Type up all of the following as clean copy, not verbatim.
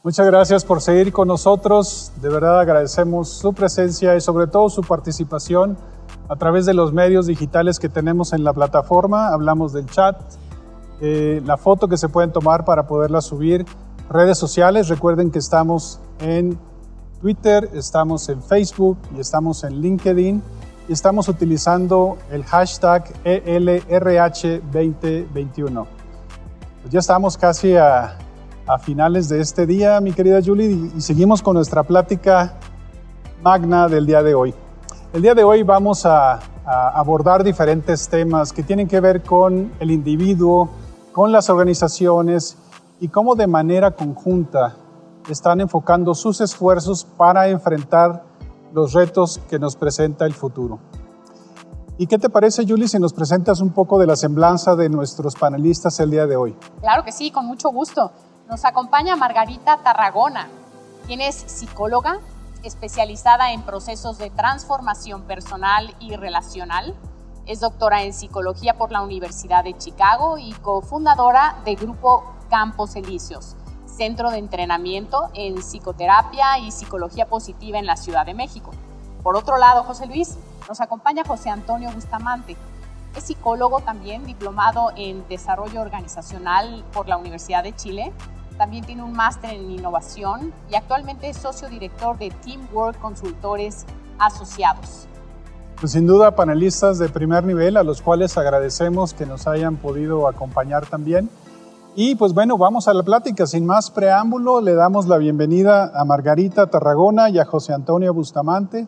Muchas gracias por seguir con nosotros. De verdad agradecemos su presencia y sobre todo su participación a través de los medios digitales que tenemos en la plataforma. Hablamos del chat, la foto que se pueden tomar para poderla subir, redes sociales. Recuerden que estamos en Twitter, estamos en Facebook y estamos en LinkedIn y estamos utilizando el hashtag ELRH2021. Pues ya estamos casi a finales de este día, mi querida Julie, y seguimos con nuestra plática magna del día de hoy. El día de hoy vamos a abordar diferentes temas que tienen que ver con el individuo, con las organizaciones y cómo de manera conjunta están enfocando sus esfuerzos para enfrentar los retos que nos presenta el futuro. ¿Y qué te parece, Julie, si nos presentas un poco de la semblanza de nuestros panelistas el día de hoy? Claro que sí, con mucho gusto. Nos acompaña Margarita Tarragona, quien es psicóloga, especializada en procesos de transformación personal y relacional. Es doctora en psicología por la Universidad de Chicago y cofundadora de Grupo Campos Elíseos, centro de entrenamiento en psicoterapia y psicología positiva en la Ciudad de México. Por otro lado, José Luis, nos acompaña José Antonio Bustamante. Es psicólogo también, diplomado en desarrollo organizacional por la Universidad de Chile. También tiene un máster en innovación y actualmente es socio director de Teamwork Consultores Asociados. Pues sin duda panelistas de primer nivel a los cuales agradecemos que nos hayan podido acompañar también. Y pues bueno, vamos a la plática. Sin más preámbulo, le damos la bienvenida a Margarita Tarragona y a José Antonio Bustamante.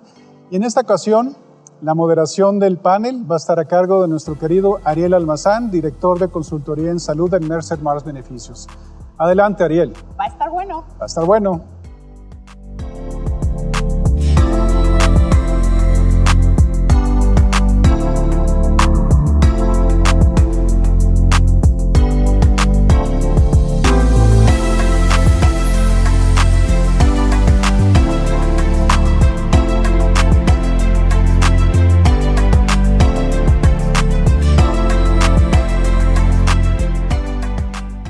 Y en esta ocasión, la moderación del panel va a estar a cargo de nuestro querido Ariel Almazán, director de consultoría en salud en Mercer Mars Beneficios. Adelante, Ariel. Va a estar bueno. Va a estar bueno.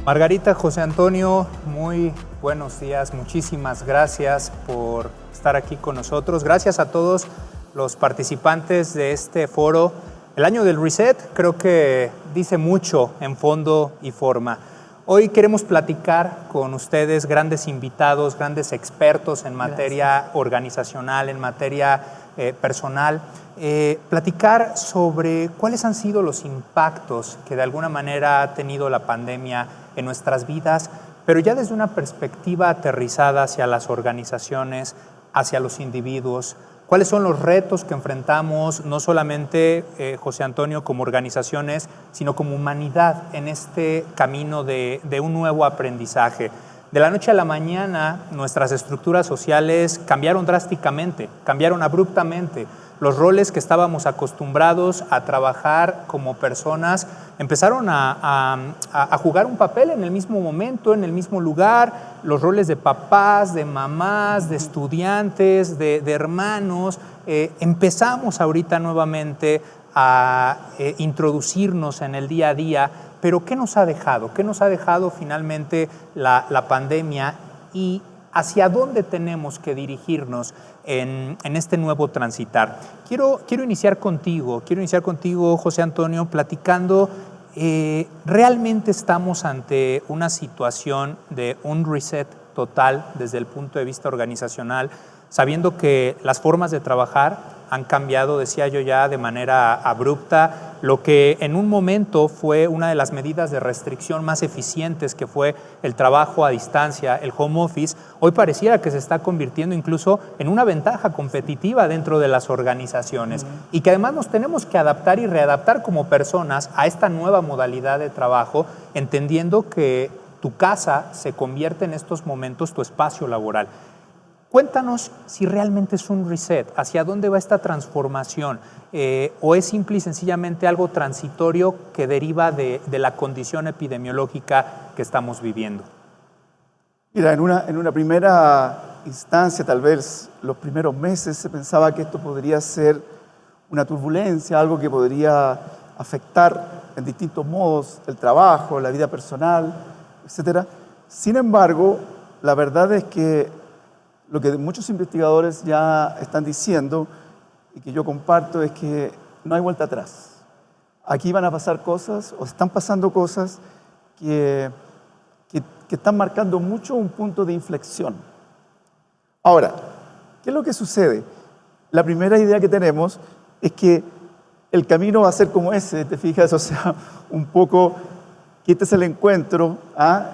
Margarita, José Antonio, muy buenos días, muchísimas gracias por estar aquí con nosotros. Gracias a todos los participantes de este foro. El año del Reset creo que dice mucho en fondo y forma. Hoy queremos platicar con ustedes, grandes invitados, grandes expertos en materia organizacional, en materia personal, platicar sobre cuáles han sido los impactos que de alguna manera ha tenido la pandemia en nuestras vidas, pero ya desde una perspectiva aterrizada hacia las organizaciones, hacia los individuos. ¿Cuáles son los retos que enfrentamos, no solamente, José Antonio, como organizaciones, sino como humanidad en este camino de un nuevo aprendizaje? De la noche a la mañana, nuestras estructuras sociales cambiaron drásticamente, cambiaron abruptamente. Los roles que estábamos acostumbrados a trabajar como personas empezaron a jugar un papel en el mismo momento, en el mismo lugar. Los roles de papás, de mamás, de estudiantes, de hermanos. Empezamos ahorita nuevamente a introducirnos en el día a día. Pero ¿qué nos ha dejado? ¿Qué nos ha dejado finalmente la pandemia y hacia dónde tenemos que dirigirnos en este nuevo transitar? Quiero iniciar contigo, José Antonio, platicando. ¿Realmente estamos ante una situación de un reset total desde el punto de vista organizacional, sabiendo que las formas de trabajar han cambiado, decía yo ya, de manera abrupta? Lo que en un momento fue una de las medidas de restricción más eficientes, que fue el trabajo a distancia, el home office, hoy pareciera que se está convirtiendo incluso en una ventaja competitiva dentro de las organizaciones. Y que además nos tenemos que adaptar y readaptar como personas a esta nueva modalidad de trabajo, entendiendo que tu casa se convierte en estos momentos tu espacio laboral. Cuéntanos si realmente es un reset, hacia dónde va esta transformación, o es simple y sencillamente algo transitorio que deriva de la condición epidemiológica que estamos viviendo. Mira, en una primera instancia, tal vez los primeros meses, se pensaba que esto podría ser una turbulencia, algo que podría afectar en distintos modos el trabajo, la vida personal, etc. Sin embargo, la verdad es que lo que muchos investigadores ya están diciendo y que yo comparto es que no hay vuelta atrás. Aquí van a pasar cosas, o están pasando cosas que están marcando mucho un punto de inflexión. Ahora, ¿qué es lo que sucede? La primera idea que tenemos es que el camino va a ser como ese, ¿te fijas? O sea, un poco que este es el encuentro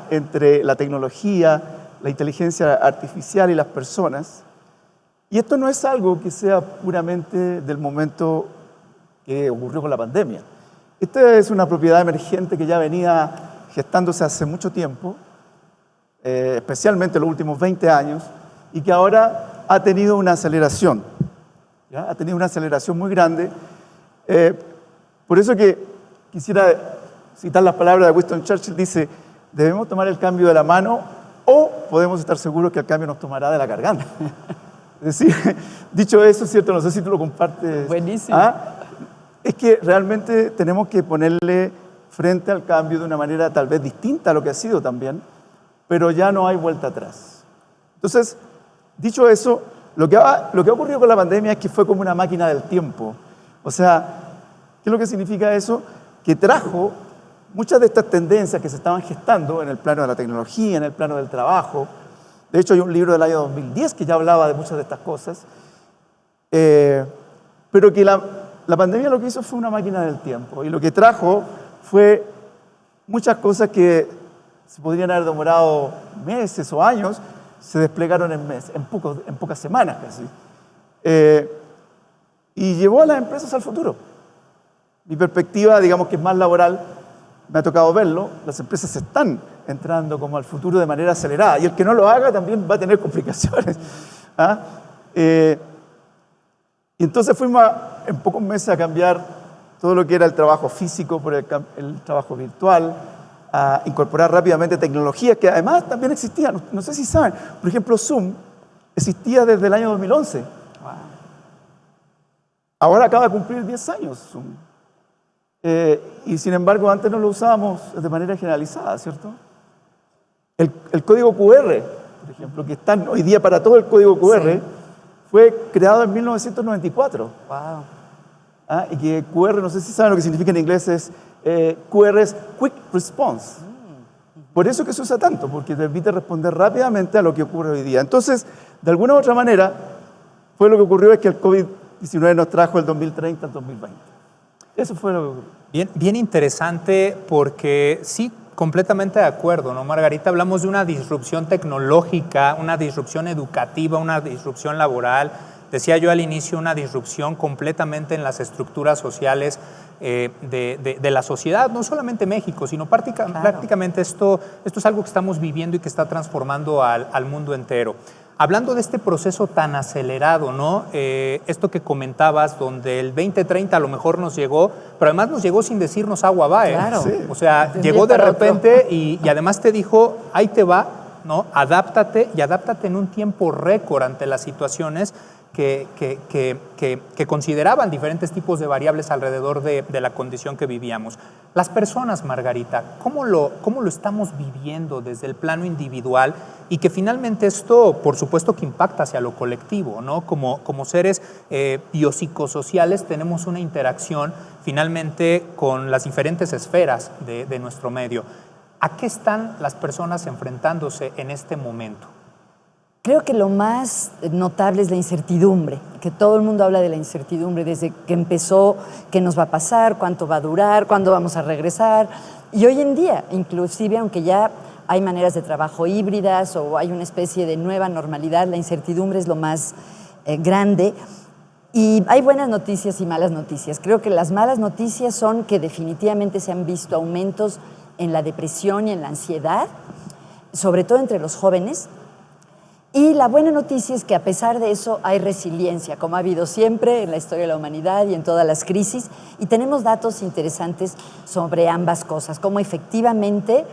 entre la tecnología, la inteligencia artificial y las personas. Y esto no es algo que sea puramente del momento que ocurrió con la pandemia. Esta es una propiedad emergente que ya venía gestándose hace mucho tiempo, especialmente en los últimos 20 años, y que ahora ha tenido una aceleración. ¿Ya? Ha tenido una aceleración muy grande. Por eso que quisiera citar las palabras de Winston Churchill, dice, debemos tomar el cambio de la mano o podemos estar seguros que el cambio nos tomará de la garganta. Es decir, dicho eso, ¿cierto? No sé si tú lo compartes. Buenísimo. Es que realmente tenemos que ponerle frente al cambio de una manera tal vez distinta a lo que ha sido también, pero ya no hay vuelta atrás. Entonces, dicho eso, lo que ha ocurrido con la pandemia es que fue como una máquina del tiempo. O sea, ¿qué es lo que significa eso? Que trajo muchas de estas tendencias que se estaban gestando en el plano de la tecnología, en el plano del trabajo. De hecho, hay un libro del año 2010 que ya hablaba de muchas de estas cosas. Pero que la pandemia lo que hizo fue una máquina del tiempo. Y lo que trajo fue muchas cosas que se podrían haber demorado meses o años, se desplegaron en pocas semanas casi. Y llevó a las empresas al futuro. Mi perspectiva, digamos que es más laboral, me ha tocado verlo, las empresas están entrando como al futuro de manera acelerada y el que no lo haga también va a tener complicaciones. Y entonces fuimos en pocos meses a cambiar todo lo que era el trabajo físico por el trabajo virtual, a incorporar rápidamente tecnologías que además también existían. No sé si saben, por ejemplo, Zoom existía desde el año 2011. Wow. Ahora acaba de cumplir 10 años Zoom. Y sin embargo, antes no lo usábamos de manera generalizada, ¿cierto? El código QR, por ejemplo, que está hoy día para todo el código QR, sí, fue creado en 1994. Wow. Y que QR, no sé si saben lo que significa en inglés, es QR es Quick Response. Por eso que se usa tanto, porque te permite responder rápidamente a lo que ocurre hoy día. Entonces, de alguna u otra manera, fue lo que ocurrió es que el COVID-19 nos trajo el 2030 al 2020. Eso fue lo que ocurrió. Bien interesante porque sí, completamente de acuerdo, ¿no, Margarita? Hablamos de una disrupción tecnológica, una disrupción educativa, una disrupción laboral. Decía yo al inicio, una disrupción completamente en las estructuras sociales de la sociedad, no solamente México, sino prácticamente esto es algo que estamos viviendo y que está transformando al mundo entero. Hablando de este proceso tan acelerado, ¿no? Esto que comentabas, donde el 2030 a lo mejor nos llegó, pero además nos llegó sin decirnos agua va, ¿eh? Claro. Sí. O sea, llegó de repente y además te dijo, ahí te va, ¿no? Adáptate y adáptate en un tiempo récord ante las situaciones que consideraban diferentes tipos de variables alrededor de la condición que vivíamos. Las personas, Margarita, ¿cómo lo estamos viviendo desde el plano individual? Y que finalmente esto, por supuesto, que impacta hacia lo colectivo, ¿no? Como seres biopsicosociales tenemos una interacción finalmente con las diferentes esferas de nuestro medio. ¿A qué están las personas enfrentándose en este momento? Creo que lo más notable es la incertidumbre, que todo el mundo habla de la incertidumbre desde que empezó, qué nos va a pasar, cuánto va a durar, cuándo vamos a regresar. Y hoy en día, inclusive, aunque ya hay maneras de trabajo híbridas o hay una especie de nueva normalidad, la incertidumbre es lo más grande. Y hay buenas noticias y malas noticias. Creo que las malas noticias son que definitivamente se han visto aumentos en la depresión y en la ansiedad, sobre todo entre los jóvenes. Y la buena noticia es que a pesar de eso hay resiliencia, como ha habido siempre en la historia de la humanidad y en todas las crisis, y tenemos datos interesantes sobre ambas cosas, como efectivamente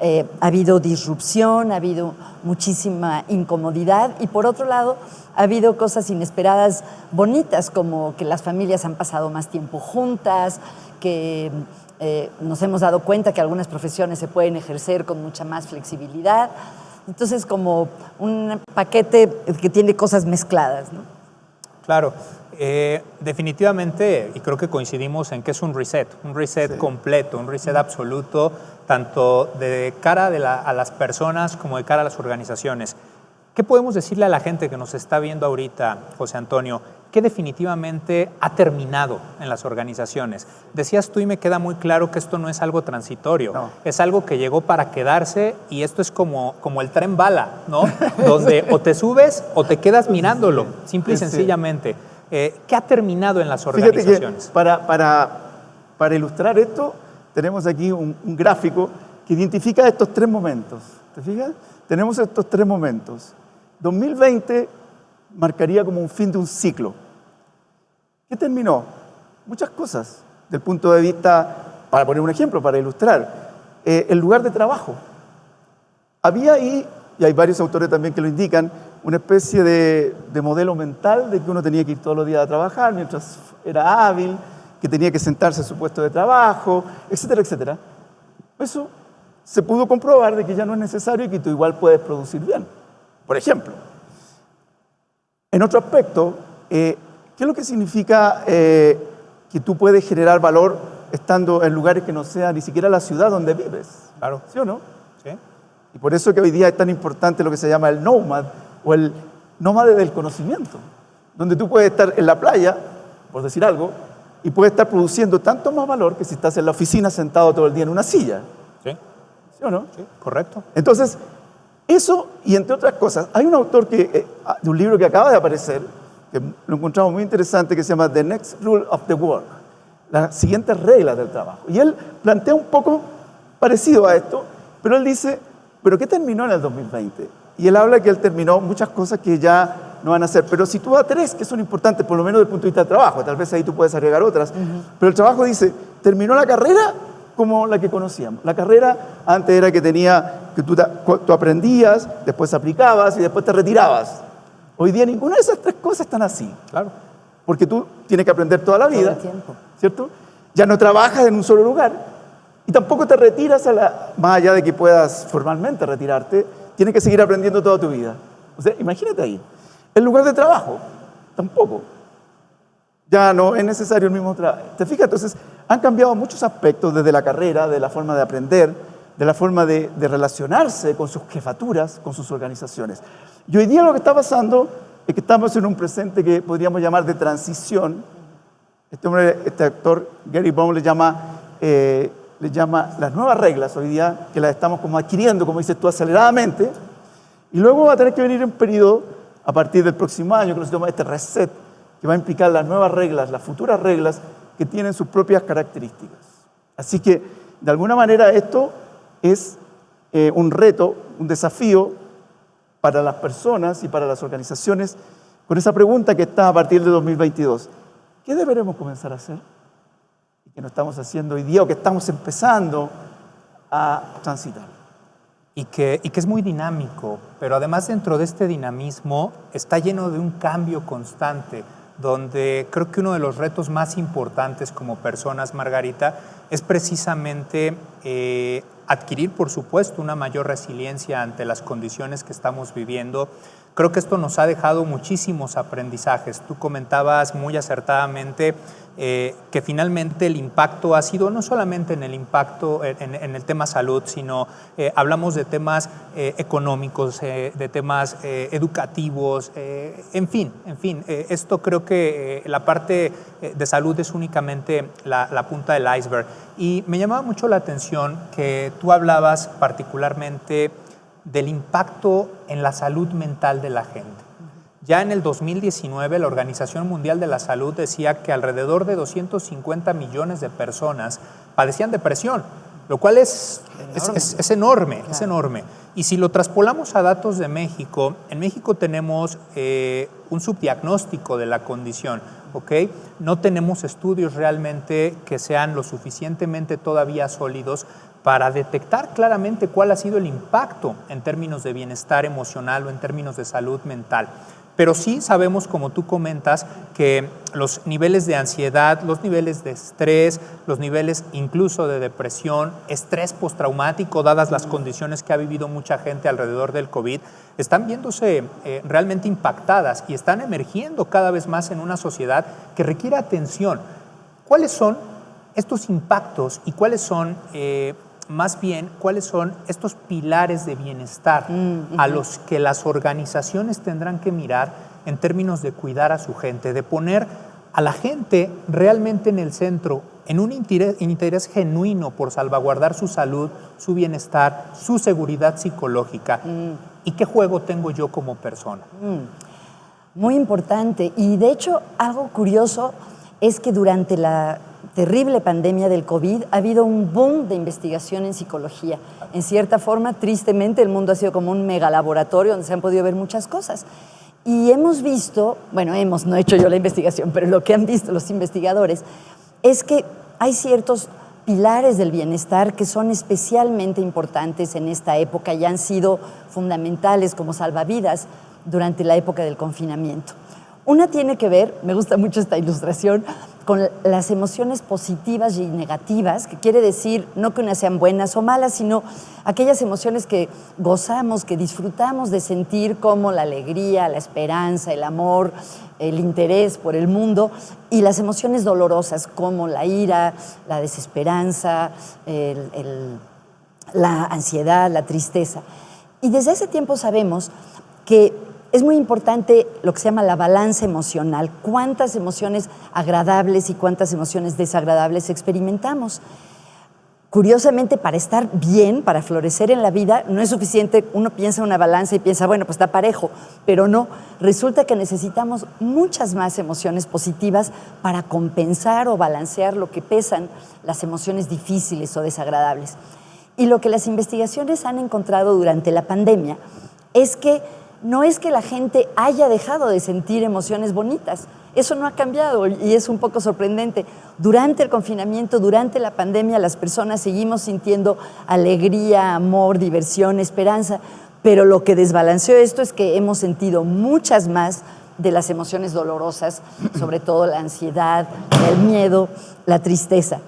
ha habido disrupción, ha habido muchísima incomodidad, y por otro lado ha habido cosas inesperadas bonitas, como que las familias han pasado más tiempo juntas, que nos hemos dado cuenta que algunas profesiones se pueden ejercer con mucha más flexibilidad. Entonces, como un paquete que tiene cosas mezcladas, ¿no? Claro, definitivamente, y creo que coincidimos en que es un reset completo, un reset absoluto, tanto de cara a las personas como de cara a las organizaciones. ¿Qué podemos decirle a la gente que nos está viendo ahorita, José Antonio, que definitivamente ha terminado en las organizaciones? Decías tú y me queda muy claro que esto no es algo transitorio, no. Es algo que llegó para quedarse y esto es como el tren bala, ¿no? Donde o te subes o te quedas mirándolo, simple y sencillamente. ¿Qué ha terminado en las organizaciones? Fíjate que para ilustrar esto, tenemos aquí un gráfico que identifica estos 3 momentos. ¿Te fijas? Tenemos estos 3 momentos. 2020 marcaría como un fin de un ciclo. ¿Qué terminó? Muchas cosas, del punto de vista, para poner un ejemplo, para ilustrar, el lugar de trabajo. Había ahí, y hay varios autores también que lo indican, una especie de modelo mental de que uno tenía que ir todos los días a trabajar mientras era hábil, que tenía que sentarse en su puesto de trabajo, etcétera, etcétera. Eso se pudo comprobar de que ya no es necesario y que tú igual puedes producir bien. Por ejemplo, en otro aspecto, ¿qué es lo que significa que tú puedes generar valor estando en lugares que no sea ni siquiera la ciudad donde vives? Claro. ¿Sí o no? Sí. Y por eso que hoy día es tan importante lo que se llama el nómad o el nómade del conocimiento, donde tú puedes estar en la playa, por decir algo, y puedes estar produciendo tanto más valor que si estás en la oficina sentado todo el día en una silla. Sí. ¿Sí o no? Sí, correcto. Entonces, eso y entre otras cosas, hay un autor de un libro que acaba de aparecer, que lo encontramos muy interesante, que se llama The Next Rule of the Work, las siguientes reglas del trabajo. Y él plantea un poco parecido a esto, pero él dice, ¿pero qué terminó en el 2020? Y él habla que él terminó muchas cosas que ya no van a hacer, pero si tú das 3 que son importantes, por lo menos desde el punto de vista del trabajo, tal vez ahí tú puedes agregar otras, pero el trabajo dice, terminó la carrera como la que conocíamos. La carrera antes era que tú aprendías, después aplicabas y después te retirabas. Hoy día ninguna de esas 3 cosas están así. Claro. Porque tú tienes que aprender toda la vida, todo el tiempo, ¿cierto? Ya no trabajas en un solo lugar y tampoco te retiras más allá de que puedas formalmente retirarte, tienes que seguir aprendiendo toda tu vida. O sea, imagínate ahí. El lugar de trabajo, tampoco. Ya no es necesario el mismo trabajo. ¿Te fijas? Entonces, han cambiado muchos aspectos desde la carrera, de la forma de aprender, de la forma de relacionarse con sus jefaturas, con sus organizaciones. Y hoy día lo que está pasando es que estamos en un presente que podríamos llamar de transición. Este actor, Gary Baum, le llama las nuevas reglas hoy día, que las estamos como adquiriendo, como dices tú, aceleradamente. Y luego va a tener que venir un periodo, a partir del próximo año, que se llama este reset, que va a implicar las nuevas reglas, las futuras reglas, que tienen sus propias características. Así que, de alguna manera, esto es un reto, un desafío para las personas y para las organizaciones, con esa pregunta que está a partir de 2022. ¿Qué deberemos comenzar a hacer? Y que no estamos haciendo hoy día o que estamos empezando a transitar. Y que es muy dinámico, pero además dentro de este dinamismo está lleno de un cambio constante, donde creo que uno de los retos más importantes como personas, Margarita, es precisamente adquirir, por supuesto, una mayor resiliencia ante las condiciones que estamos viviendo. Creo que esto nos ha dejado muchísimos aprendizajes. Tú comentabas muy acertadamente que finalmente el impacto ha sido no solamente en el impacto en el tema salud, sino hablamos de temas económicos, de temas educativos, en fin. Esto creo que la parte de salud es únicamente la punta del iceberg. Y me llamaba mucho la atención que tú hablabas particularmente del impacto en la salud mental de la gente. Ya en el 2019, la Organización Mundial de la Salud decía que alrededor de 250 millones de personas padecían depresión, lo cual es enorme, claro. Es enorme. Y si lo traspolamos a datos de México, en México tenemos un subdiagnóstico de la condición, ¿ok? No tenemos estudios realmente que sean lo suficientemente todavía sólidos para detectar claramente cuál ha sido el impacto en términos de bienestar emocional o en términos de salud mental. Pero sí sabemos, como tú comentas, que los niveles de ansiedad, los niveles de estrés, los niveles incluso de depresión, estrés postraumático, dadas las condiciones que ha vivido mucha gente alrededor del COVID, están viéndose realmente impactadas y están emergiendo cada vez más en una sociedad que requiere atención. ¿Cuáles son estos impactos y cuáles son, más bien, cuáles son estos pilares de bienestar a los que las organizaciones tendrán que mirar en términos de cuidar a su gente, de poner a la gente realmente en el centro, en un interés genuino por salvaguardar su salud, su bienestar, su seguridad psicológica? ¿Y qué juego tengo yo como persona? Muy importante. Y de hecho, algo curioso es que durante la terrible pandemia del COVID ha habido un boom de investigación en psicología. En cierta forma, tristemente, el mundo ha sido como un megalaboratorio donde se han podido ver muchas cosas. Y hemos visto, bueno, no he hecho yo la investigación, pero lo que han visto los investigadores es que hay ciertos pilares del bienestar que son especialmente importantes en esta época y han sido fundamentales como salvavidas durante la época del confinamiento. Una tiene que ver, me gusta mucho esta ilustración, con las emociones positivas y negativas, que quiere decir no que unas sean buenas o malas, sino aquellas emociones que gozamos, que disfrutamos de sentir, como la alegría, la esperanza, el amor, el interés por el mundo, y las emociones dolorosas como la ira, la desesperanza, la ansiedad, la tristeza. Y desde ese tiempo sabemos que es muy importante lo que se llama la balanza emocional, cuántas emociones agradables y cuántas emociones desagradables experimentamos. Curiosamente, para estar bien, para florecer en la vida, no es suficiente, uno piensa en una balanza y piensa, bueno, pues está parejo, pero no, resulta que necesitamos muchas más emociones positivas para compensar o balancear lo que pesan las emociones difíciles o desagradables. Y lo que las investigaciones han encontrado durante la pandemia es que no es que la gente haya dejado de sentir emociones bonitas, eso no ha cambiado y es un poco sorprendente. Durante el confinamiento, durante la pandemia, las personas seguimos sintiendo alegría, amor, diversión, esperanza, pero lo que desbalanceó esto es que hemos sentido muchas más de las emociones dolorosas, sobre todo la ansiedad, el miedo, la tristeza.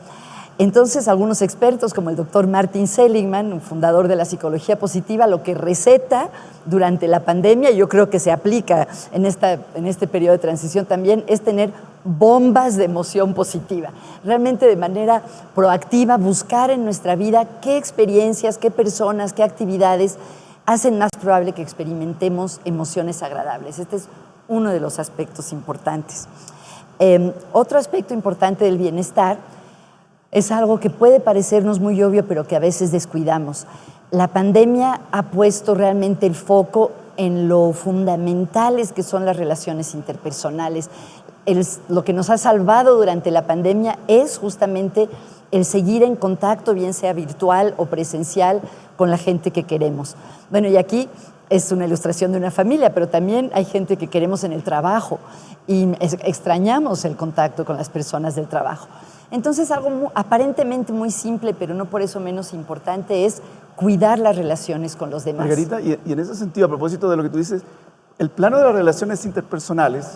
Entonces, algunos expertos, como el doctor Martin Seligman, un fundador de la psicología positiva, lo que receta durante la pandemia, y yo creo que se aplica en este periodo de transición también, es tener bombas de emoción positiva. Realmente de manera proactiva, buscar en nuestra vida qué experiencias, qué personas, qué actividades hacen más probable que experimentemos emociones agradables. Este es uno de los aspectos importantes. Otro aspecto importante del bienestar es algo que puede parecernos muy obvio, pero que a veces descuidamos. La pandemia ha puesto realmente el foco en lo fundamentales que son las relaciones interpersonales. Lo que nos ha salvado durante la pandemia es justamente el seguir en contacto, bien sea virtual o presencial, con la gente que queremos. Bueno, y aquí es una ilustración de una familia, pero también hay gente que queremos en el trabajo y extrañamos el contacto con las personas del trabajo. Entonces, algo aparentemente muy simple, pero no por eso menos importante, es cuidar las relaciones con los demás. Margarita, y en ese sentido, a propósito de lo que tú dices, el plano de las relaciones interpersonales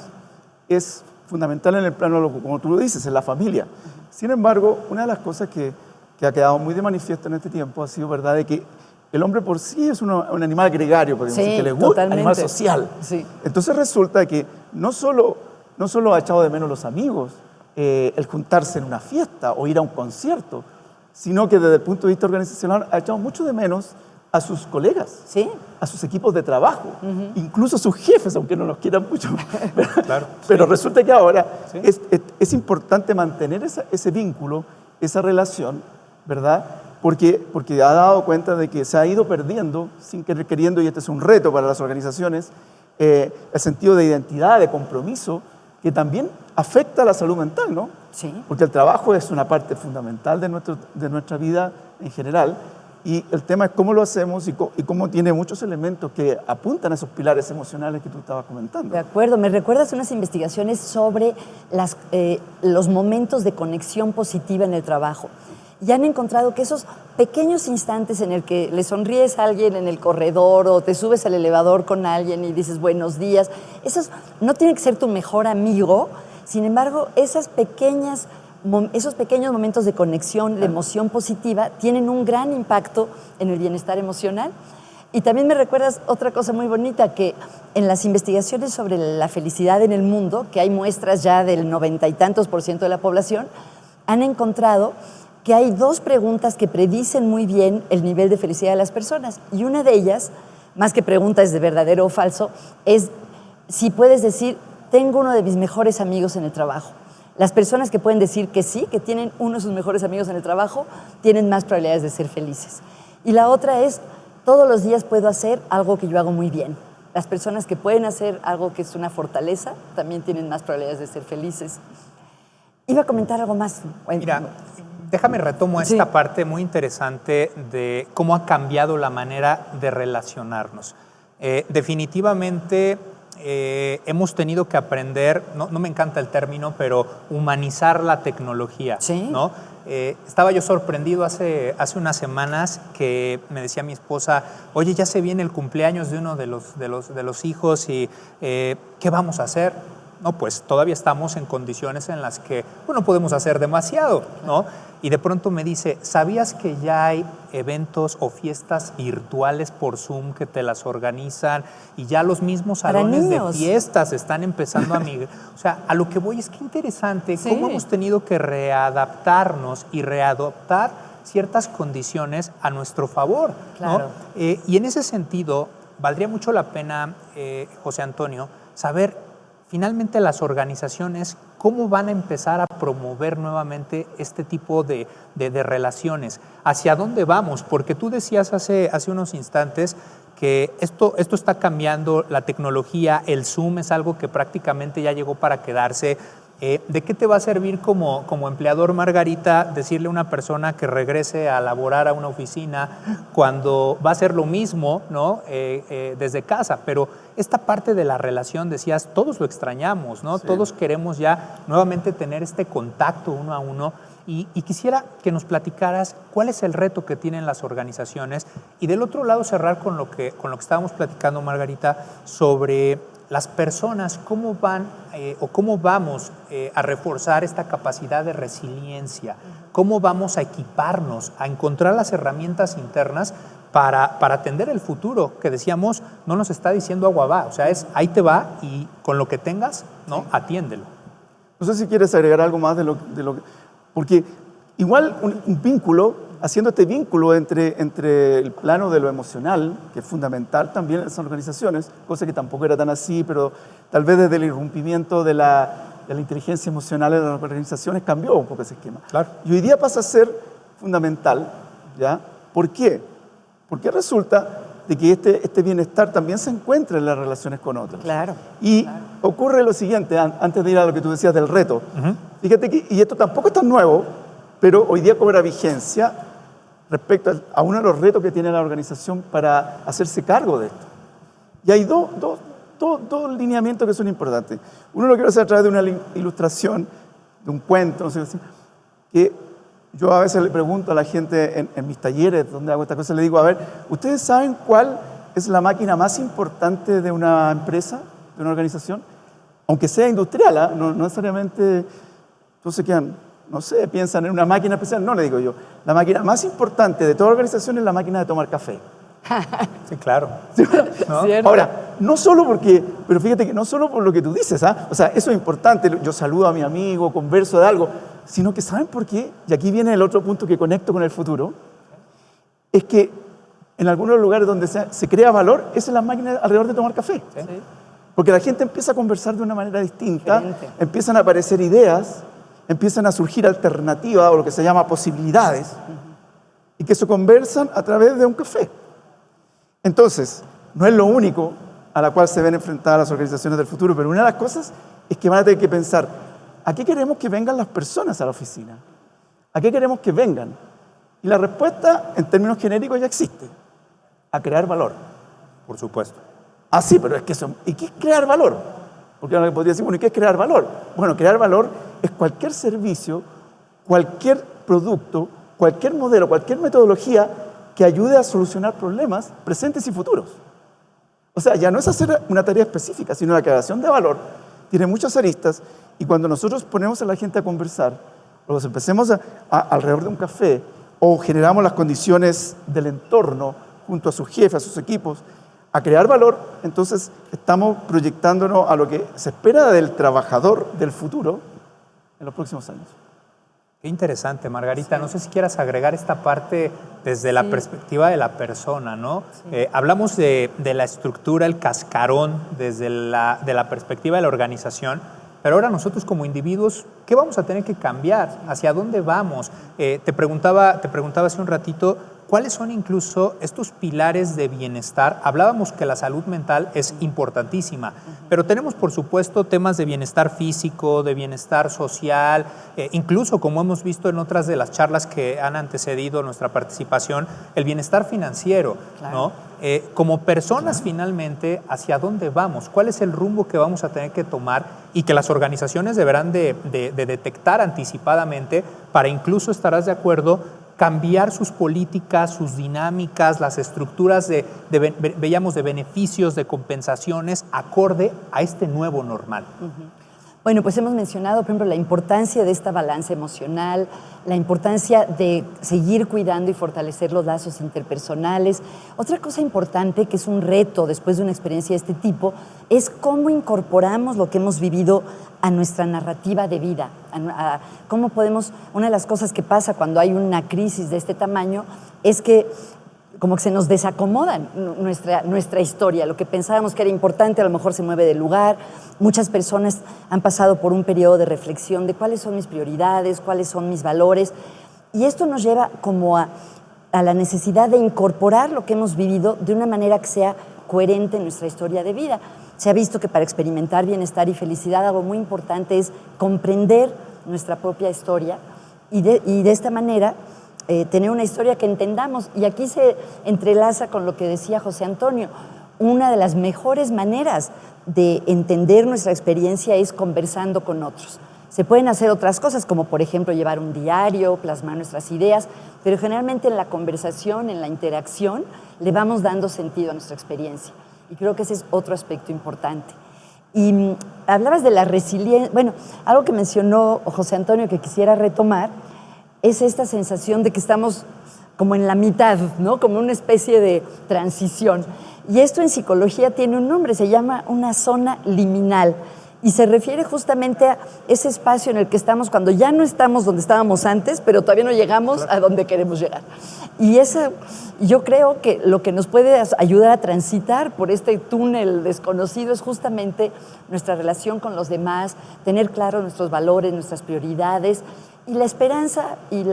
es fundamental en el plano, como tú lo dices, en la familia. Sin embargo, una de las cosas que ha quedado muy de manifiesto en este tiempo ha sido, ¿verdad?, de que el hombre por sí es un animal gregario, podemos decir, que le gusta, animal social. Sí. Entonces resulta que no solo ha echado de menos los amigos, el juntarse en una fiesta o ir a un concierto, sino que desde el punto de vista organizacional ha echado mucho de menos a sus colegas, ¿sí?, a sus equipos de trabajo, incluso a sus jefes, aunque no los quieran mucho. Claro, pero resulta que ahora sí, es importante mantener ese vínculo, esa relación, ¿verdad? Porque ha dado cuenta de que se ha ido perdiendo, sin querer queriendo, y este es un reto para las organizaciones, el sentido de identidad, de compromiso, que también afecta a la salud mental, ¿no? Sí. Porque el trabajo es una parte fundamental de nuestra vida en general, y el tema es cómo lo hacemos y cómo tiene muchos elementos que apuntan a esos pilares emocionales que tú estabas comentando. De acuerdo, me recuerdas unas investigaciones sobre los momentos de conexión positiva en el trabajo. y han encontrado que esos pequeños instantes en el que le sonríes a alguien en el corredor o te subes al elevador con alguien y dices buenos días, esos no tienen que ser tu mejor amigo, sin embargo, esos pequeños momentos de conexión, de emoción positiva, tienen un gran impacto en el bienestar emocional. Y también me recuerdas otra cosa muy bonita, que en las investigaciones sobre la felicidad en el mundo, que hay muestras ya del 90 y tantos % de la población, han encontrado que hay 2 preguntas que predicen muy bien el nivel de felicidad de las personas. Y una de ellas, más que preguntas de verdadero o falso, es si puedes decir, tengo uno de mis mejores amigos en el trabajo. Las personas que pueden decir que sí, que tienen uno de sus mejores amigos en el trabajo, tienen más probabilidades de ser felices. Y la otra es, todos los días puedo hacer algo que yo hago muy bien. Las personas que pueden hacer algo que es una fortaleza también tienen más probabilidades de ser felices. Iba a comentar algo más. Mira, déjame retomo esta parte muy interesante de cómo ha cambiado la manera de relacionarnos. Definitivamente hemos tenido que aprender, no me encanta el término, pero humanizar la tecnología, ¿sí? ¿no? Estaba yo sorprendido hace unas semanas que me decía mi esposa, oye, ya se viene el cumpleaños de uno de los hijos y ¿qué vamos a hacer? No, pues todavía estamos en condiciones en las que no podemos hacer demasiado, ¿no? Y de pronto me dice, ¿sabías que ya hay eventos o fiestas virtuales por Zoom que te las organizan y ya los mismos salones de fiestas están empezando a migrar? O sea, a lo que voy es que interesante cómo hemos tenido que readaptarnos y readoptar ciertas condiciones a nuestro favor, ¿no? Claro. Y en ese sentido, valdría mucho la pena, José Antonio, saber finalmente las organizaciones cómo van a empezar a promover nuevamente este tipo de relaciones. ¿Hacia dónde vamos? Porque tú decías hace unos instantes que esto está cambiando, la tecnología, el Zoom es algo que prácticamente ya llegó para quedarse. ¿De qué te va a servir como empleador, Margarita, decirle a una persona que regrese a laborar a una oficina cuando va a ser lo mismo, ¿no? Desde casa? Pero esta parte de la relación, decías, todos lo extrañamos, ¿no? Sí. Todos queremos ya nuevamente tener este contacto uno a uno. Y quisiera que nos platicaras cuál es el reto que tienen las organizaciones y del otro lado cerrar con lo que estábamos platicando, Margarita, sobre las personas, cómo van o cómo vamos a reforzar esta capacidad de resiliencia, cómo vamos a equiparnos, a encontrar las herramientas internas para atender el futuro, que decíamos, no nos está diciendo agua va, o sea, es ahí te va y con lo que tengas, ¿no? Atiéndelo. No sé si quieres agregar algo más de lo que porque igual un vínculo, haciendo este vínculo entre el plano de lo emocional, que es fundamental también en las organizaciones, cosa que tampoco era tan así, pero tal vez desde el irrumpimiento de la inteligencia emocional en las organizaciones cambió un poco ese esquema. Claro. Y hoy día pasa a ser fundamental, ¿ya? ¿Por qué? Porque resulta de que este bienestar también se encuentra en las relaciones con otros. Claro. Y ocurre lo siguiente, antes de ir a lo que tú decías del reto. Fíjate que, y esto tampoco es tan nuevo, pero hoy día cobra vigencia respecto a uno de los retos que tiene la organización para hacerse cargo de esto. Y hay dos lineamientos que son importantes. Uno lo quiero hacer a través de una ilustración, de un cuento, no sé si, que yo a veces le pregunto a la gente en mis talleres donde hago estas cosas, le digo, a ver, ¿ustedes saben cuál es la máquina más importante de una empresa, de una organización? Aunque sea industrial, no necesariamente, entonces quedan, no sé, piensan en una máquina especial. No, le digo yo, la máquina más importante de toda organización es la máquina de tomar café. Sí, claro. ¿No? Ahora, no solo pero fíjate que no solo por lo que tú dices, o sea, eso es importante, yo saludo a mi amigo, converso de algo, sino que ¿saben por qué? Y aquí viene el otro punto que conecto con el futuro, es que en algunos lugares donde se crea valor, esa es la máquina alrededor de tomar café. ¿Sí? Porque la gente empieza a conversar de una manera distinta, empiezan a aparecer ideas, empiezan a surgir alternativas o lo que se llama posibilidades, y que se conversan a través de un café. Entonces, no es lo único a la cual se ven enfrentadas las organizaciones del futuro, pero una de las cosas es que van a tener que pensar, ¿a qué queremos que vengan las personas a la oficina? ¿A qué queremos que vengan? Y la respuesta, en términos genéricos, ya existe. A crear valor. Por supuesto. Ah, sí, pero es que eso... ¿Y qué es crear valor? Porque uno podría decir, bueno, ¿y qué es crear valor? Bueno, crear valor es cualquier servicio, cualquier producto cualquier modelo, cualquier metodología que ayude a solucionar problemas presentes y futuros. O sea, ya no es hacer una tarea específica, sino la creación de valor. Tiene muchas aristas y cuando nosotros ponemos a la gente a conversar, o empecemos alrededor de un café, o generamos las condiciones del entorno junto a sus jefes, a sus equipos, a crear valor, entonces estamos proyectándonos a lo que se espera del trabajador del futuro en los próximos años. Qué interesante, Margarita. Sí. No sé si quieras agregar esta parte desde la perspectiva de la persona, ¿no? Sí. Hablamos de la estructura, el cascarón, desde de la perspectiva de la organización, pero ahora nosotros como individuos, ¿qué vamos a tener que cambiar? ¿Hacia dónde vamos? Te preguntaba hace un ratito, ¿cuáles son incluso estos pilares de bienestar? Hablábamos que la salud mental es importantísima, pero tenemos, por supuesto, temas de bienestar físico, de bienestar social, incluso, como hemos visto en otras de las charlas que han antecedido nuestra participación, el bienestar financiero, claro. ¿No? Como personas, finalmente, ¿hacia dónde vamos? ¿Cuál es el rumbo que vamos a tener que tomar y que las organizaciones deberán de detectar anticipadamente para incluso, estarás de acuerdo, cambiar sus políticas, sus dinámicas, las estructuras veíamos de beneficios, de compensaciones, acorde a este nuevo normal? Bueno, pues hemos mencionado, por ejemplo, la importancia de esta balanza emocional, la importancia de seguir cuidando y fortalecer los lazos interpersonales. Otra cosa importante, que es un reto después de una experiencia de este tipo, es cómo incorporamos lo que hemos vivido a nuestra narrativa de vida. Cómo podemos, una de las cosas que pasa cuando hay una crisis de este tamaño es que como que se nos desacomoda nuestra historia. Lo que pensábamos que era importante a lo mejor se mueve del lugar. Muchas personas han pasado por un periodo de reflexión de cuáles son mis prioridades, cuáles son mis valores. Y esto nos lleva como a la necesidad de incorporar lo que hemos vivido de una manera que sea coherente en nuestra historia de vida. Se ha visto que para experimentar bienestar y felicidad algo muy importante es comprender nuestra propia historia y de esta manera tener una historia que entendamos. Y aquí se entrelaza con lo que decía José Antonio. Una de las mejores maneras de entender nuestra experiencia es conversando con otros. Se pueden hacer otras cosas, como por ejemplo llevar un diario, plasmar nuestras ideas, pero generalmente en la conversación, en la interacción, le vamos dando sentido a nuestra experiencia. Y creo que ese es otro aspecto importante. Y hablabas de la resiliencia. Bueno, algo que mencionó José Antonio que quisiera retomar es esta sensación de que estamos como en la mitad, ¿no? Como una especie de transición. Y esto en psicología tiene un nombre, se llama una zona liminal. Y se refiere justamente a ese espacio en el que estamos cuando ya no estamos donde estábamos antes, pero todavía no llegamos a donde queremos llegar. Y yo creo que lo que nos puede ayudar a transitar por este túnel desconocido es justamente nuestra relación con los demás, tener claro nuestros valores, nuestras prioridades y la esperanza y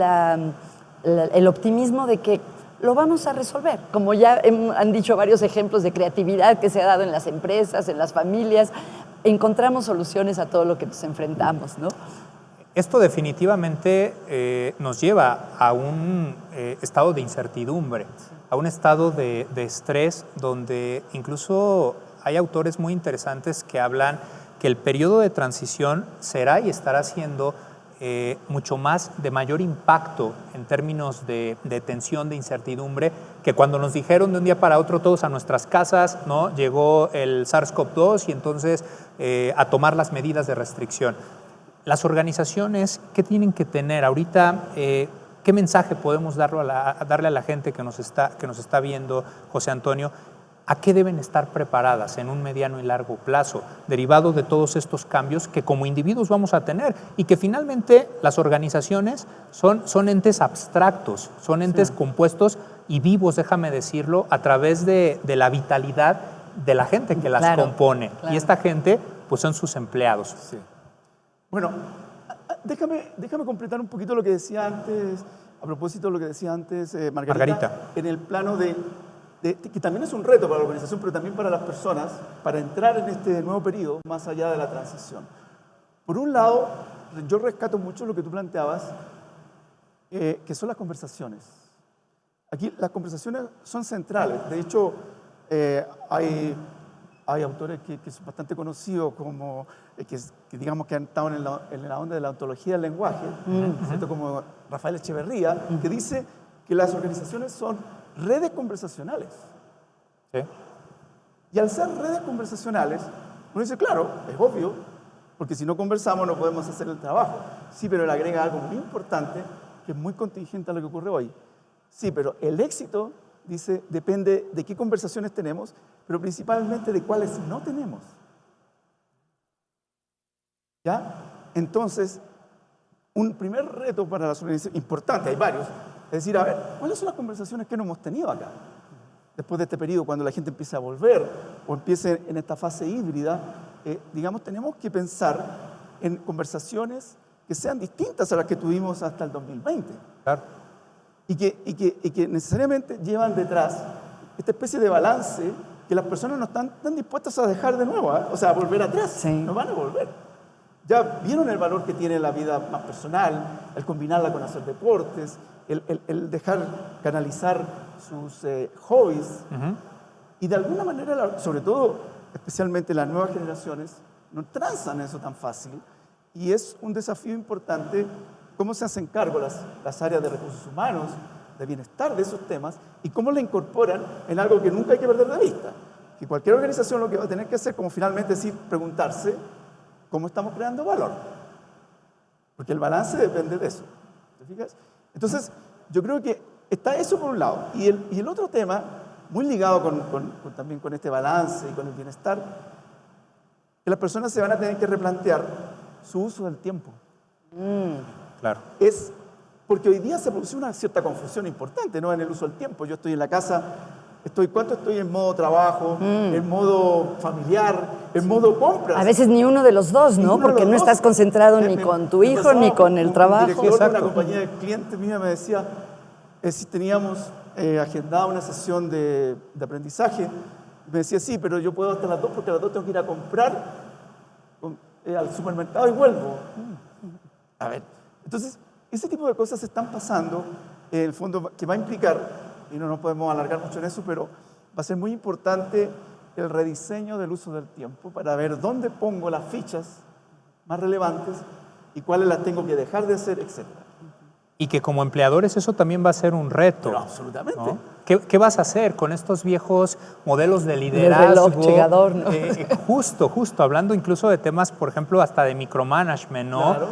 el optimismo de que lo vamos a resolver. Como ya han dicho varios ejemplos de creatividad que se ha dado en las empresas, en las familias, encontramos soluciones a todo lo que nos enfrentamos, ¿no? Esto definitivamente nos lleva a un estado de incertidumbre, a un estado de estrés donde incluso hay autores muy interesantes que hablan que el periodo de transición será y estará siendo mucho más de mayor impacto en términos de tensión, de incertidumbre, que cuando nos dijeron de un día para otro todos a nuestras casas, ¿no? Llegó el SARS-CoV-2 y entonces a tomar las medidas de restricción. Las organizaciones, ¿qué tienen que tener? Ahorita, ¿qué mensaje podemos darle a la gente que nos está viendo, José Antonio? ¿A qué deben estar preparadas en un mediano y largo plazo, derivado de todos estos cambios que como individuos vamos a tener y que finalmente las organizaciones son entes abstractos, son entes compuestos y vivos, déjame decirlo, a través de la vitalidad de la gente que las compone. Claro. Y esta gente, pues son sus empleados. Sí. Bueno, déjame completar un poquito lo que decía antes, a propósito de lo que decía antes Margarita. En el plano que también es un reto para la organización, pero también para las personas, para entrar en este nuevo periodo, más allá de la transición. Por un lado, yo rescato mucho lo que tú planteabas, que son las conversaciones. Aquí las conversaciones son centrales. De hecho, hay hay autores que son bastante conocidos, como que digamos que han estado en la onda de la ontología del lenguaje, ¿cierto? Como Rafael Echeverría, que dice que las organizaciones son redes conversacionales. Sí. Y al ser redes conversacionales, uno dice, claro, es obvio, porque si no conversamos no podemos hacer el trabajo. Sí, pero le agrega algo muy importante, que es muy contingente a lo que ocurre hoy. Sí, pero el éxito, dice, depende de qué conversaciones tenemos, pero principalmente de cuáles no tenemos. ¿Ya? Entonces, un primer reto para las organizaciones, importante, hay varios, es decir, a ver, ¿cuáles son las conversaciones que no hemos tenido acá? Después de este periodo, cuando la gente empieza a volver o empiece en esta fase híbrida, digamos, tenemos que pensar en conversaciones que sean distintas a las que tuvimos hasta el 2020. Claro. Y que necesariamente llevan detrás esta especie de balance que las personas no están dispuestas a dejar de nuevo, o sea, a volver atrás. Sí. No van a volver. Ya vieron el valor que tiene la vida más personal, el combinarla con hacer deportes, el dejar canalizar sus hobbies. Y de alguna manera, sobre todo, especialmente las nuevas generaciones, no transan eso tan fácil. Y es un desafío importante cómo se hacen cargo las áreas de recursos humanos, de bienestar de esos temas, y cómo la incorporan en algo que nunca hay que perder de vista. Que cualquier organización lo que va a tener que hacer, como finalmente decir, preguntarse cómo estamos creando valor. Porque el balance depende de eso. ¿Te fijas? Entonces, yo creo que está eso por un lado. Y el otro tema, muy ligado también con este balance y con el bienestar, que las personas se van a tener que replantear su uso del tiempo. Claro. Es porque hoy día se produce una cierta confusión importante, ¿no? En el uso del tiempo. Yo estoy en la casa, ¿cuánto estoy en modo trabajo, en modo familiar, en modo compras? A veces ni uno de los dos, ¿no? Porque no estás concentrado ni con tu hijo ni con el trabajo. Un director de una compañía de clientes mía me decía, si teníamos agendada una sesión de aprendizaje, me decía, sí, pero yo puedo hasta las 2 porque a las 2 tengo que ir a comprar al supermercado y vuelvo. A ver, entonces, ese tipo de cosas están pasando, en el fondo, que va a implicar, y no nos podemos alargar mucho en eso, pero va a ser muy importante el rediseño del uso del tiempo para ver dónde pongo las fichas más relevantes y cuáles las tengo que dejar de hacer, etc. Y que como empleadores eso también va a ser un reto. Pero absolutamente. ¿No? ¿Qué vas a hacer con estos viejos modelos de liderazgo? El reloj llegador, ¿no? Justo, hablando incluso de temas, por ejemplo, hasta de micromanagement, ¿no? Claro.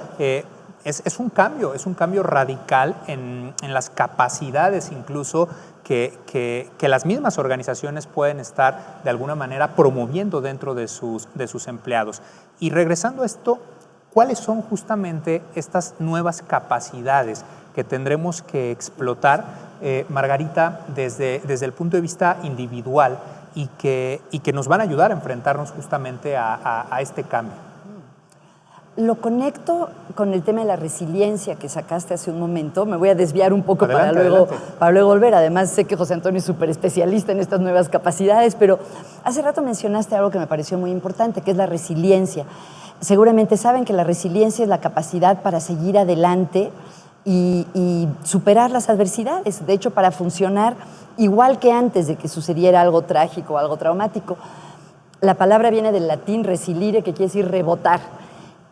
Es un cambio radical en las capacidades incluso que las mismas organizaciones pueden estar de alguna manera promoviendo dentro de sus empleados. Y regresando a esto, ¿cuáles son justamente estas nuevas capacidades que tendremos que explotar, Margarita, desde el punto de vista individual y que nos van a ayudar a enfrentarnos justamente a este cambio? Lo conecto con el tema de la resiliencia que sacaste hace un momento. Me voy a desviar un poco para luego volver. Además, sé que José Antonio es súper especialista en estas nuevas capacidades, pero hace rato mencionaste algo que me pareció muy importante, que es la resiliencia. Seguramente saben que la resiliencia es la capacidad para seguir adelante y superar las adversidades. De hecho, para funcionar igual que antes de que sucediera algo trágico o algo traumático. La palabra viene del latín resilire, que quiere decir rebotar.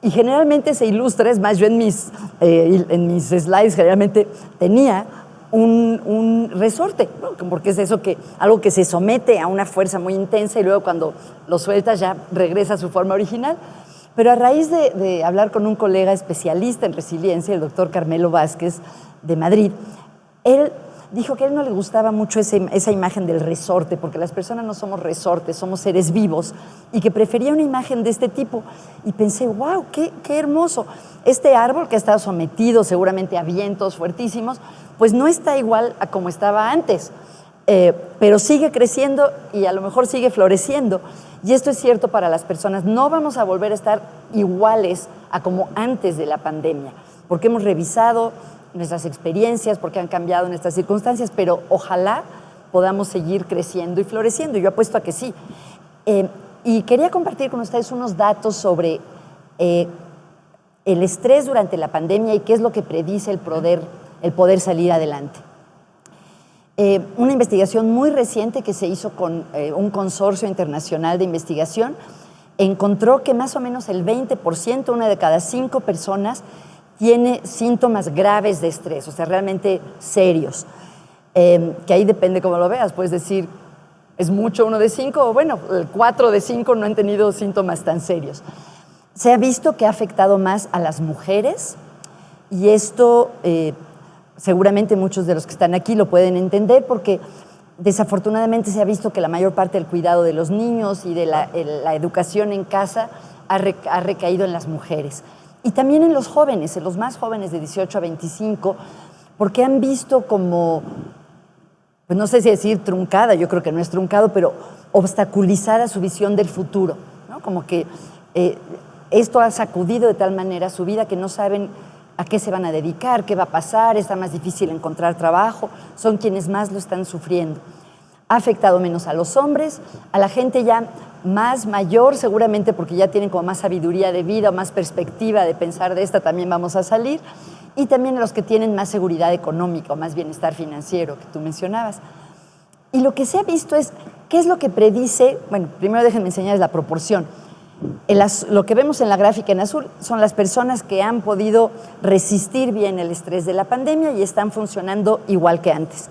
Y generalmente se ilustra, es más, yo en mis slides generalmente tenía un resorte, ¿no? Porque es eso algo que se somete a una fuerza muy intensa y luego cuando lo sueltas ya regresa a su forma original. Pero a raíz de hablar con un colega especialista en resiliencia, el doctor Carmelo Vázquez de Madrid, él dijo que a él no le gustaba mucho esa imagen del resorte, porque las personas no somos resortes, somos seres vivos, y que prefería una imagen de este tipo. Y pensé, wow, qué hermoso. Este árbol que ha estado sometido seguramente a vientos fuertísimos, pues no está igual a como estaba antes, pero sigue creciendo y a lo mejor sigue floreciendo. Y esto es cierto para las personas. No vamos a volver a estar iguales a como antes de la pandemia, porque hemos revisado nuestras experiencias, porque han cambiado nuestras circunstancias, pero ojalá podamos seguir creciendo y floreciendo. Yo apuesto a que sí. Y quería compartir con ustedes unos datos sobre el estrés durante la pandemia y qué es lo que predice el poder salir adelante. Una investigación muy reciente que se hizo con un consorcio internacional de investigación encontró que más o menos el 20%, una de cada 5 personas, tiene síntomas graves de estrés, o sea, realmente serios. Que ahí depende cómo lo veas, puedes decir, ¿es mucho 1 de 5? O bueno, 4 de 5 no han tenido síntomas tan serios. Se ha visto que ha afectado más a las mujeres y esto seguramente muchos de los que están aquí lo pueden entender porque desafortunadamente se ha visto que la mayor parte del cuidado de los niños y de la educación en casa ha recaído en las mujeres. Y también en los jóvenes, en los más jóvenes de 18 a 25, porque han visto como, pues no sé si decir truncada, yo creo que no es truncado, pero obstaculizada su visión del futuro, ¿no? Como que esto ha sacudido de tal manera su vida que no saben a qué se van a dedicar, qué va a pasar, está más difícil encontrar trabajo, son quienes más lo están sufriendo. Ha afectado menos a los hombres, a la gente ya más mayor, seguramente porque ya tienen como más sabiduría de vida o más perspectiva de pensar de esta también vamos a salir, y también a los que tienen más seguridad económica o más bienestar financiero que tú mencionabas. Y lo que se ha visto es, ¿qué es lo que predice? Bueno, primero déjenme enseñarles la proporción. Lo que vemos en la gráfica en azul son las personas que han podido resistir bien el estrés de la pandemia y están funcionando igual que antes.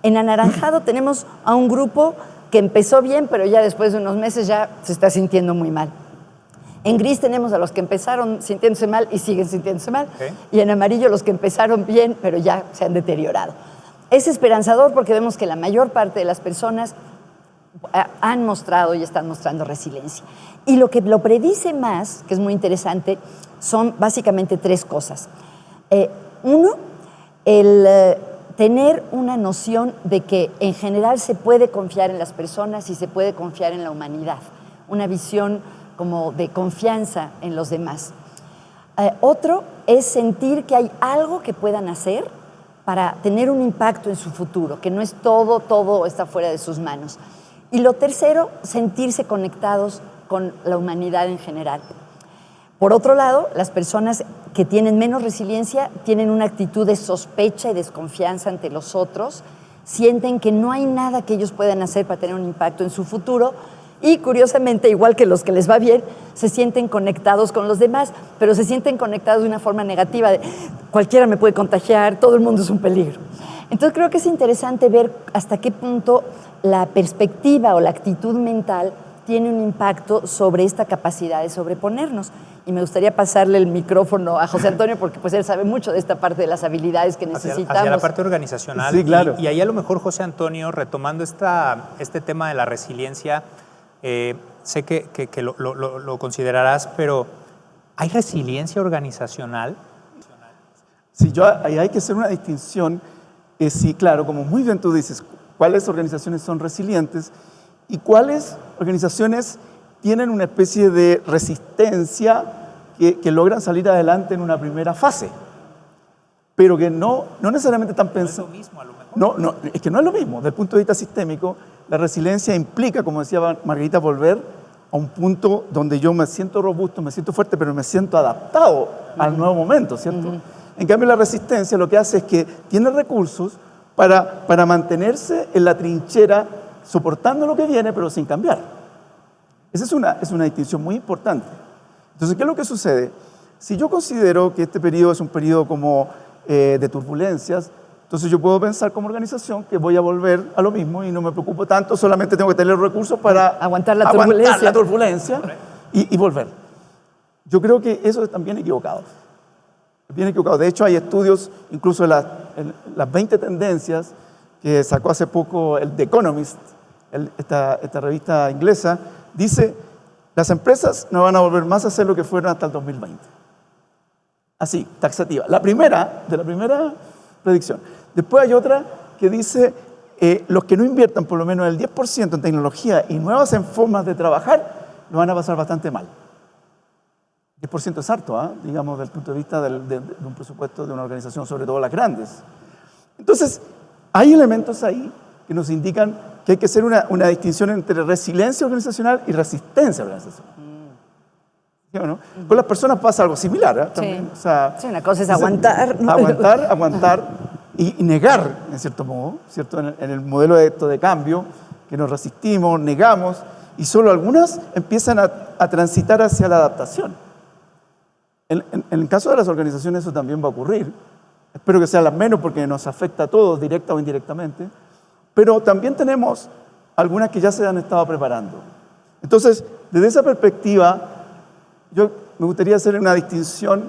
En anaranjado tenemos a un grupo que empezó bien, pero ya después de unos meses ya se está sintiendo muy mal. En gris tenemos a los que empezaron sintiéndose mal y siguen sintiéndose mal. Okay. Y en amarillo los que empezaron bien, pero ya se han deteriorado. Es esperanzador porque vemos que la mayor parte de las personas han mostrado y están mostrando resiliencia. Y lo que lo predice más, que es muy interesante, son básicamente 3 cosas. Uno, el tener una noción de que en general se puede confiar en las personas y se puede confiar en la humanidad. Una visión como de confianza en los demás. Otro es sentir que hay algo que puedan hacer para tener un impacto en su futuro, que no es todo está fuera de sus manos. Y lo tercero, sentirse conectados con la humanidad en general. Por otro lado, las personas que tienen menos resiliencia tienen una actitud de sospecha y desconfianza ante los otros, sienten que no hay nada que ellos puedan hacer para tener un impacto en su futuro y, curiosamente, igual que los que les va bien, se sienten conectados con los demás, pero se sienten conectados de una forma negativa, de cualquiera me puede contagiar, todo el mundo es un peligro. Entonces creo que es interesante ver hasta qué punto la perspectiva o la actitud mental tiene un impacto sobre esta capacidad de sobreponernos. Y me gustaría pasarle el micrófono a José Antonio porque pues él sabe mucho de esta parte de las habilidades que necesitamos. Hacia la parte organizacional. Sí, claro. Y ahí a lo mejor, José Antonio, retomando este tema de la resiliencia, sé que lo considerarás, pero ¿hay resiliencia organizacional? Sí, ahí hay que hacer una distinción. Sí, claro, como muy bien tú dices, cuáles organizaciones son resilientes y cuáles organizaciones tienen una especie de resistencia que logran salir adelante en una primera fase, pero que no necesariamente están pensando... No es lo mismo, a lo mejor. No, es que no es lo mismo. Desde el punto de vista sistémico, la resiliencia implica, como decía Margarita, volver a un punto donde yo me siento robusto, me siento fuerte, pero me siento adaptado al nuevo momento, ¿cierto? En cambio, la resistencia lo que hace es que tiene recursos para mantenerse en la trinchera, soportando lo que viene, pero sin cambiar. Esa es una distinción muy importante. Entonces, ¿qué es lo que sucede? Si yo considero que este periodo es un periodo como de turbulencias, entonces yo puedo pensar como organización que voy a volver a lo mismo y no me preocupo tanto, solamente tengo que tener recursos para aguantar la turbulencia y volver. Yo creo que eso es también equivocado. Bien equivocado. De hecho, hay estudios, incluso en las 20 tendencias que sacó hace poco el The Economist, esta revista inglesa, dice, las empresas no van a volver más a hacer lo que fueron hasta el 2020. Así, taxativa. La primera predicción. Después hay otra que dice, los que no inviertan por lo menos el 10% en tecnología y nuevas formas de trabajar, lo van a pasar bastante mal. 10% es harto, digamos, desde el punto de vista de un presupuesto de una organización, sobre todo las grandes. Entonces, hay elementos ahí que nos indican que hay que hacer una distinción entre resiliencia organizacional y resistencia organizacional. ¿Sí o no? Con las personas pasa algo similar, también. Sí. O sea, sí, una cosa es aguantar. Aguantar, y negar, en cierto modo, ¿cierto? En el modelo de cambio, que nos resistimos, negamos, y solo algunas empiezan a transitar hacia la adaptación. En el caso de las organizaciones eso también va a ocurrir. Espero que sean las menos porque nos afecta a todos, directa o indirectamente. Pero también tenemos algunas que ya se han estado preparando. Entonces, desde esa perspectiva, yo me gustaría hacer una distinción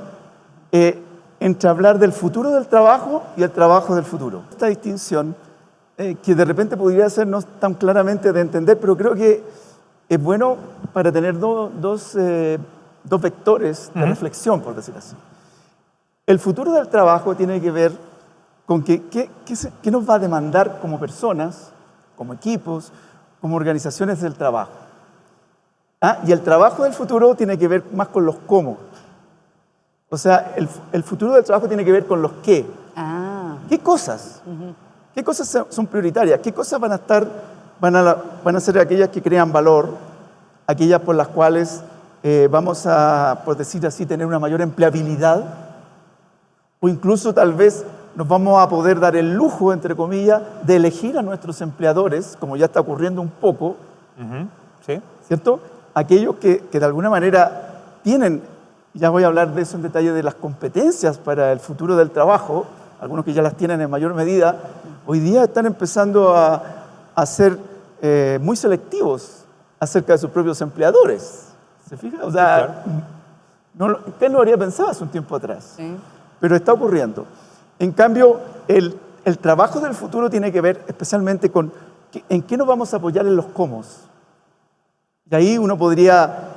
entre hablar del futuro del trabajo y el trabajo del futuro. Esta distinción, que de repente podría ser no tan claramente de entender, pero creo que es bueno para tener dos vectores de reflexión, por decir así. El futuro del trabajo tiene que ver con qué nos va a demandar como personas, como equipos, como organizaciones del trabajo. Y el trabajo del futuro tiene que ver más con los cómo. O sea, el futuro del trabajo tiene que ver con los qué. ¿Qué cosas? ¿Qué cosas son prioritarias? ¿Qué cosas van a ser aquellas que crean valor? Aquellas por las cuales vamos a, por decir así, tener una mayor empleabilidad, o incluso tal vez nos vamos a poder dar el lujo, entre comillas, de elegir a nuestros empleadores, como ya está ocurriendo un poco, ¿Sí? ¿cierto? Aquellos que de alguna manera tienen, ya voy a hablar de eso en detalle, de las competencias para el futuro del trabajo, algunos que ya las tienen en mayor medida, hoy día están empezando a ser muy selectivos acerca de sus propios empleadores. ¿Se fija? O sea, claro. ¿Qué lo habría pensado hace un tiempo atrás? Sí. Pero está ocurriendo. En cambio, el trabajo del futuro tiene que ver especialmente con en qué nos vamos a apoyar en los cómo. Y ahí uno podría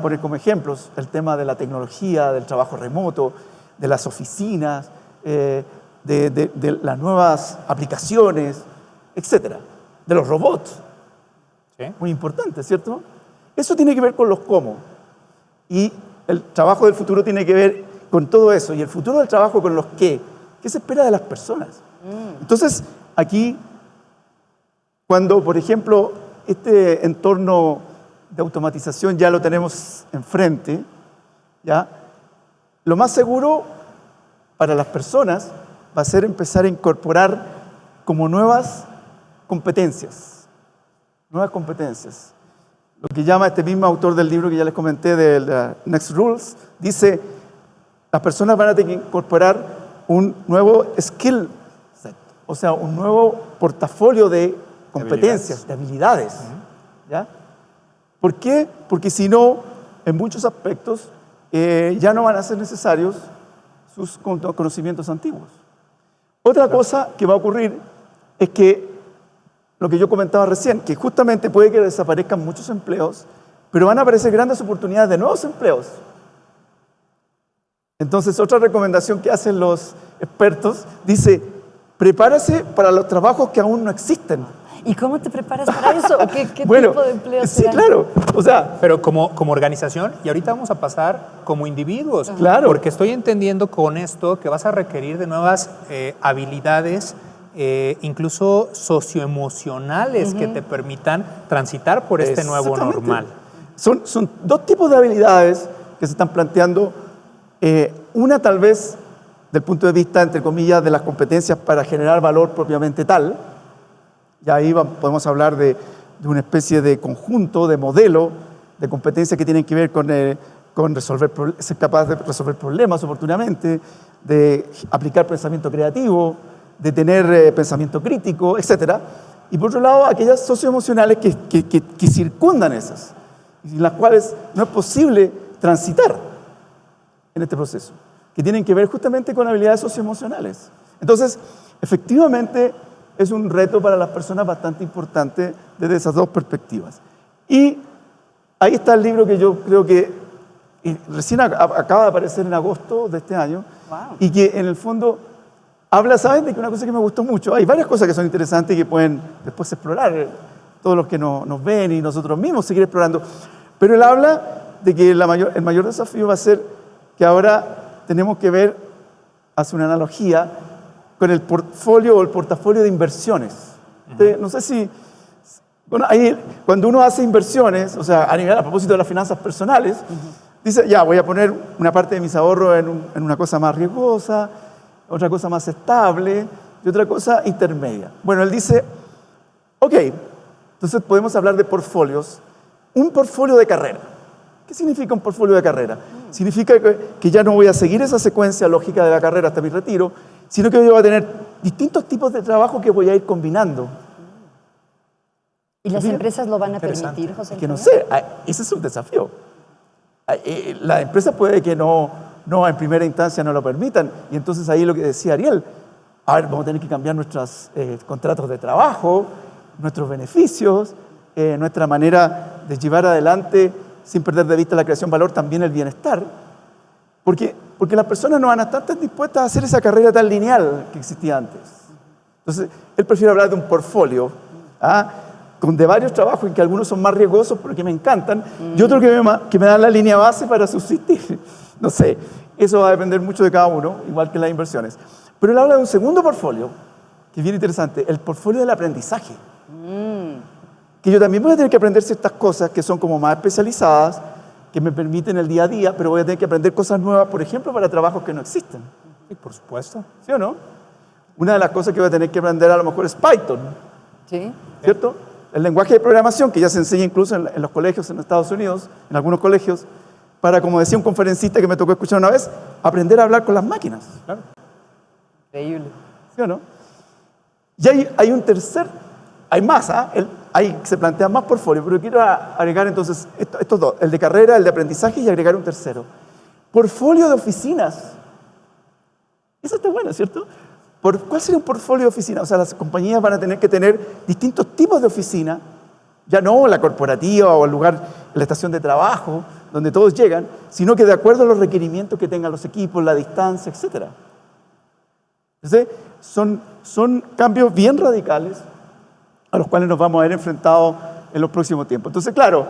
poner como ejemplos el tema de la tecnología, del trabajo remoto, de las oficinas, de las nuevas aplicaciones, etcétera, de los robots. ¿Sí? Muy importante, ¿cierto? Eso tiene que ver con los cómo. Y el trabajo del futuro tiene que ver con todo eso. Y el futuro del trabajo con los qué. ¿Qué se espera de las personas? Entonces, aquí, cuando, por ejemplo, este entorno de automatización ya lo tenemos enfrente, ¿ya? Lo más seguro para las personas va a ser empezar a incorporar como nuevas competencias. Nuevas competencias. Lo que llama este mismo autor del libro que ya les comenté, de Next Rules, dice, las personas van a tener que incorporar un nuevo skill set, o sea, un nuevo portafolio de competencias, de habilidades. ¿Ya? ¿Por qué? Porque si no, en muchos aspectos, ya no van a ser necesarios sus conocimientos antiguos. Otra cosa que va a ocurrir es que, lo que yo comentaba recién, que justamente puede que desaparezcan muchos empleos, pero van a aparecer grandes oportunidades de nuevos empleos. Entonces, otra recomendación que hacen los expertos dice, prepárase para los trabajos que aún no existen. ¿Y cómo te preparas para eso? ¿Qué bueno, tipo de empleos sí, serán? claro. O sea, pero como organización, y ahorita vamos a pasar como individuos. Claro. Porque estoy entendiendo con esto que vas a requerir de nuevas habilidades, incluso socioemocionales, que te permitan transitar por este nuevo normal. Son dos tipos de habilidades que se están planteando. Una tal vez del punto de vista, entre comillas, de las competencias para generar valor propiamente tal. Y ahí podemos hablar de una especie de conjunto, de modelo, de competencias que tienen que ver con ser capaz de resolver problemas oportunamente, de aplicar pensamiento creativo, de tener pensamiento crítico, etc. Y por otro lado, aquellas socioemocionales que circundan esas, y sin las cuales no es posible transitar en este proceso, que tienen que ver justamente con habilidades socioemocionales. Entonces, efectivamente, es un reto para las personas bastante importante desde esas dos perspectivas. Y ahí está el libro que yo creo que recién acaba de aparecer en agosto de este año. Wow. Y que en el fondo habla, ¿saben?, de que una cosa que me gustó mucho. Hay varias cosas que son interesantes y que pueden después explorar todos los que nos ven y nosotros mismos seguir explorando. Pero él habla de que el mayor desafío va a ser que ahora tenemos que ver, hace una analogía, con el portfolio o el portafolio de inversiones. No sé si... Bueno, ahí, cuando uno hace inversiones, o sea, a propósito de las finanzas personales, dice, ya, voy a poner una parte de mis ahorros en una cosa más riesgosa, otra cosa más estable y otra cosa intermedia. Bueno, él dice, ok, entonces podemos hablar de portfolios. Un portfolio de carrera. ¿Qué significa un portfolio de carrera? Significa que ya no voy a seguir esa secuencia lógica de la carrera hasta mi retiro, sino que yo voy a tener distintos tipos de trabajo que voy a ir combinando. ¿Y las empresas lo van a permitir, José Antonio? Que no sé, ese es un desafío. La empresa puede que no en primera instancia no lo permitan, y entonces ahí lo que decía Ariel, a ver, vamos a tener que cambiar nuestros contratos de trabajo, nuestros beneficios, nuestra manera de llevar adelante, sin perder de vista la creación de valor, también el bienestar, porque las personas no van a estar tan dispuestas a hacer esa carrera tan lineal que existía antes. Entonces, él prefiere hablar de un portfolio, de varios trabajos, en que algunos son más riesgosos, pero que me encantan, y otros que me dan la línea base para subsistir. No sé, eso va a depender mucho de cada uno, igual que las inversiones. Pero él habla de un segundo portfolio, que es bien interesante, el portfolio del aprendizaje. Que yo también voy a tener que aprender ciertas cosas que son como más especializadas, que me permiten el día a día, pero voy a tener que aprender cosas nuevas, por ejemplo, para trabajos que no existen. Sí, por supuesto. ¿Sí o no? Una de las cosas que voy a tener que aprender a lo mejor es Python. Sí. ¿Cierto? El lenguaje de programación, que ya se enseña incluso en los colegios en Estados Unidos, en algunos colegios, para, como decía un conferencista que me tocó escuchar una vez, aprender a hablar con las máquinas. Claro. Increíble. ¿Sí o no? Y hay un tercer, hay más, se plantean más portfolios, pero quiero agregar entonces estos dos, el de carrera, el de aprendizaje, y agregar un tercero. Portfolio de oficinas. Eso está bueno, ¿cierto? ¿Cuál sería un portfolio de oficina? O sea, las compañías van a tener que tener distintos tipos de oficina, ya no la corporativa o el lugar, la estación de trabajo, donde todos llegan, sino que de acuerdo a los requerimientos que tengan los equipos, la distancia, etc. Entonces, son cambios bien radicales a los cuales nos vamos a ver enfrentados en los próximos tiempos. Entonces, claro,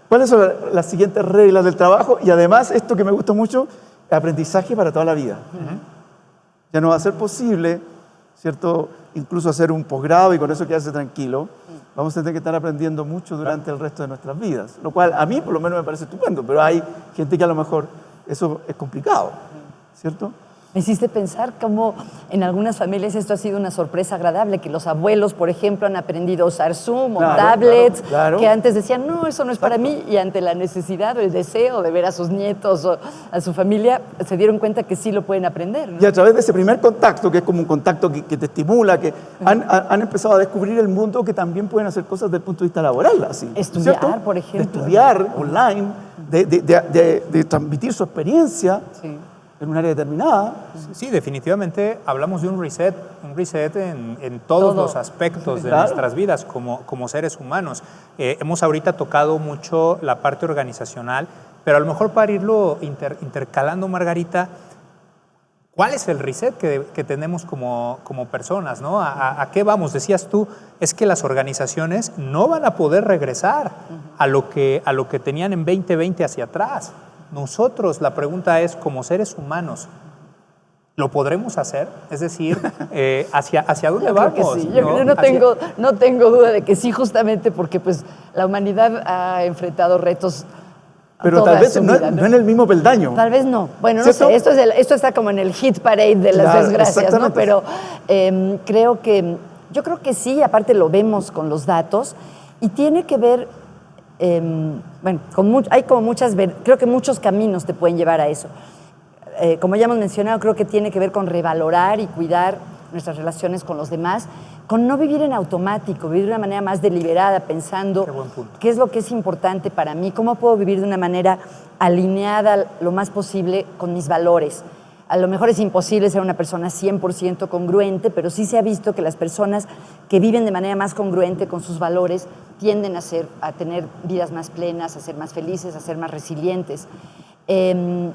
¿cuáles son las siguientes reglas del trabajo? Y además, esto que me gusta mucho, aprendizaje para toda la vida. Ya no va a ser posible, ¿cierto?, incluso hacer un posgrado y con eso quedarse tranquilo. Vamos a tener que estar aprendiendo mucho durante el resto de nuestras vidas, lo cual a mí por lo menos me parece estupendo, pero hay gente que a lo mejor eso es complicado, ¿cierto? Me hiciste pensar cómo en algunas familias esto ha sido una sorpresa agradable, que los abuelos, por ejemplo, han aprendido a usar Zoom o tablets, claro. Que antes decían, no, eso no es para mí, y ante la necesidad o el deseo de ver a sus nietos o a su familia, se dieron cuenta que sí lo pueden aprender, ¿no? Y a través de ese primer contacto, que es como un contacto que te estimula, que han empezado a descubrir el mundo, que también pueden hacer cosas desde el punto de vista laboral, así. Estudiar, ¿cierto? por ejemplo. De estudiar online, de transmitir su experiencia. Sí. En un área determinada. Sí, definitivamente hablamos de un reset en todos los aspectos de nuestras vidas como seres humanos. Hemos ahorita tocado mucho la parte organizacional, pero a lo mejor para irlo intercalando, Margarita, ¿cuál es el reset que tenemos como personas, ¿no? ¿A qué vamos? Decías tú, es que las organizaciones no van a poder regresar a lo que tenían en 2020 hacia atrás. Nosotros, la pregunta es, como seres humanos, ¿lo podremos hacer? Es decir, ¿hacia dónde vamos? Creo que sí. Yo no tengo duda de que sí, justamente porque pues, la humanidad ha enfrentado retos. Pero tal vez no en el mismo peldaño. Tal vez no. Bueno, no sé, esto está como en el hit parade de las desgracias, ¿no? Pero yo creo que sí, aparte lo vemos con los datos, y tiene que ver, hay como creo que muchos caminos te pueden llevar a eso. Como ya hemos mencionado, creo que tiene que ver con revalorar y cuidar nuestras relaciones con los demás, con no vivir en automático, vivir de una manera más deliberada, pensando qué es lo que es importante para mí, cómo puedo vivir de una manera alineada lo más posible con mis valores. A lo mejor es imposible ser una persona 100% congruente, pero sí se ha visto que las personas que viven de manera más congruente con sus valores tienden a tener vidas más plenas, a ser más felices, a ser más resilientes. Creo